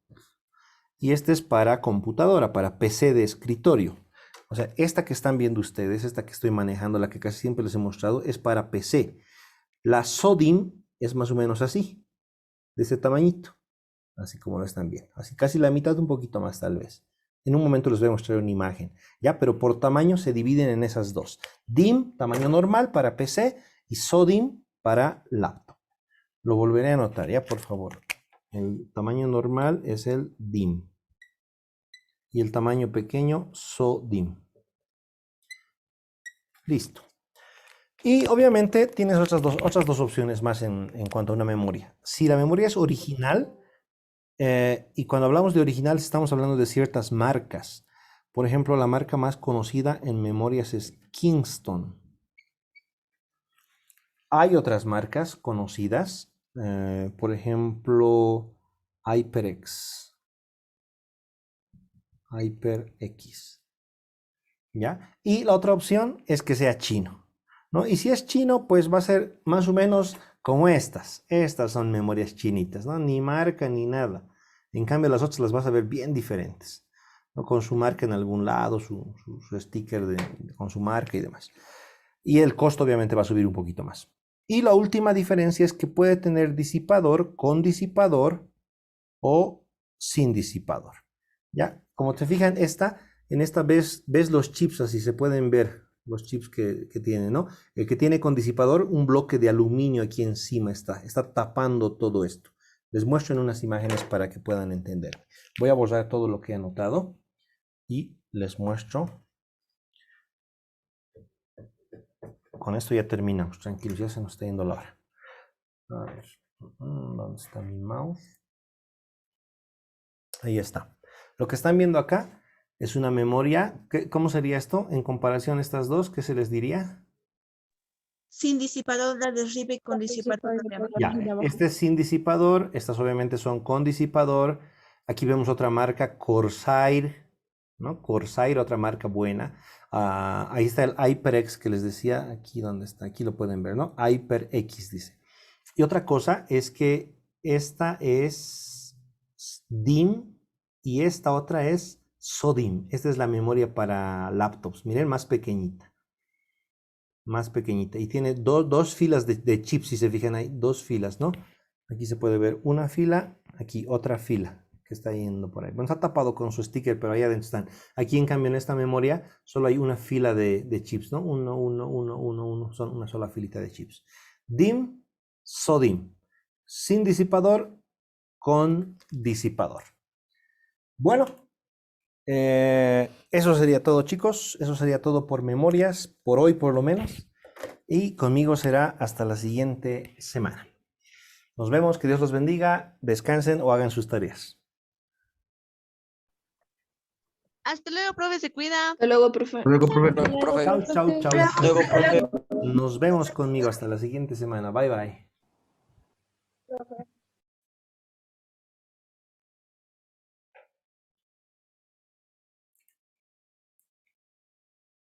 Y este es para computadora, para PC de escritorio. O sea, esta que están viendo ustedes, esta que estoy manejando, la que casi siempre les he mostrado, es para PC. La SODIMM es más o menos así, de ese tamañito, así como lo están viendo. Así casi la mitad, un poquito más tal vez. En un momento les voy a mostrar una imagen, ¿ya? Pero por tamaño se dividen en esas dos. DIMM, tamaño normal para PC, y SODIMM para laptop. Lo volveré a anotar, ¿ya? Por favor. El tamaño normal es el DIMM. Y el tamaño pequeño, SODIMM. Listo. Y obviamente tienes otras dos opciones más en cuanto a una memoria. Si la memoria es original, y cuando hablamos de original estamos hablando de ciertas marcas. Por ejemplo, la marca más conocida en memorias es Kingston. Hay otras marcas conocidas, por ejemplo, HyperX. HyperX. ¿Ya? Y la otra opción es que sea chino, ¿no? Y si es chino, pues va a ser más o menos como estas. Estas son memorias chinitas, ¿no? Ni marca ni nada. En cambio, las otras las vas a ver bien diferentes, ¿no? Con su marca en algún lado, su sticker con su marca y demás. Y el costo obviamente va a subir un poquito más. Y la última diferencia es que puede tener disipador con disipador o sin disipador. ¿Ya? Como te fijan, en esta ves los chips, así se pueden ver los chips que tiene, ¿no? El que tiene con disipador, un bloque de aluminio aquí encima está tapando todo esto. Les muestro en unas imágenes para que puedan entender. Voy a borrar todo lo que he anotado y les muestro. Con esto ya terminamos, tranquilos, ya se nos está yendo la hora. A ver, ¿dónde está mi mouse? Ahí está. Lo que están viendo acá es una memoria. ¿Cómo sería esto en comparación a estas dos? ¿Qué se les diría? Sin disipador de arriba y con disipador de abajo. Ya, este es sin disipador, estas obviamente son con disipador. Aquí vemos otra marca, Corsair, ¿no? Corsair, otra marca buena. Ahí está el HyperX que les decía, aquí donde está, aquí lo pueden ver, ¿no? HyperX dice. Y otra cosa es que esta es DIMM y esta otra es SODIMM. Esta es la memoria para laptops, miren, más pequeñita. Más pequeñita y tiene dos filas de chips, si se fijan ahí, dos filas, ¿no? Aquí se puede ver una fila, aquí otra fila que está yendo por ahí. Bueno, está tapado con su sticker, pero ahí adentro están. Aquí en cambio en esta memoria solo hay una fila de chips, ¿no? Uno, son una sola filita de chips. DIMM, SODIMM, sin disipador, con disipador. Bueno. Eso sería todo, chicos. Eso sería todo por memorias, por hoy por lo menos. Y conmigo será hasta la siguiente semana. Nos vemos, que Dios los bendiga, descansen o hagan sus tareas. Hasta luego, profe, se cuida. Hasta luego, profe. Luego, profe. Profe, Chau, chau, chau. luego, profe. Nos vemos conmigo hasta la siguiente semana. Bye, bye. Profe.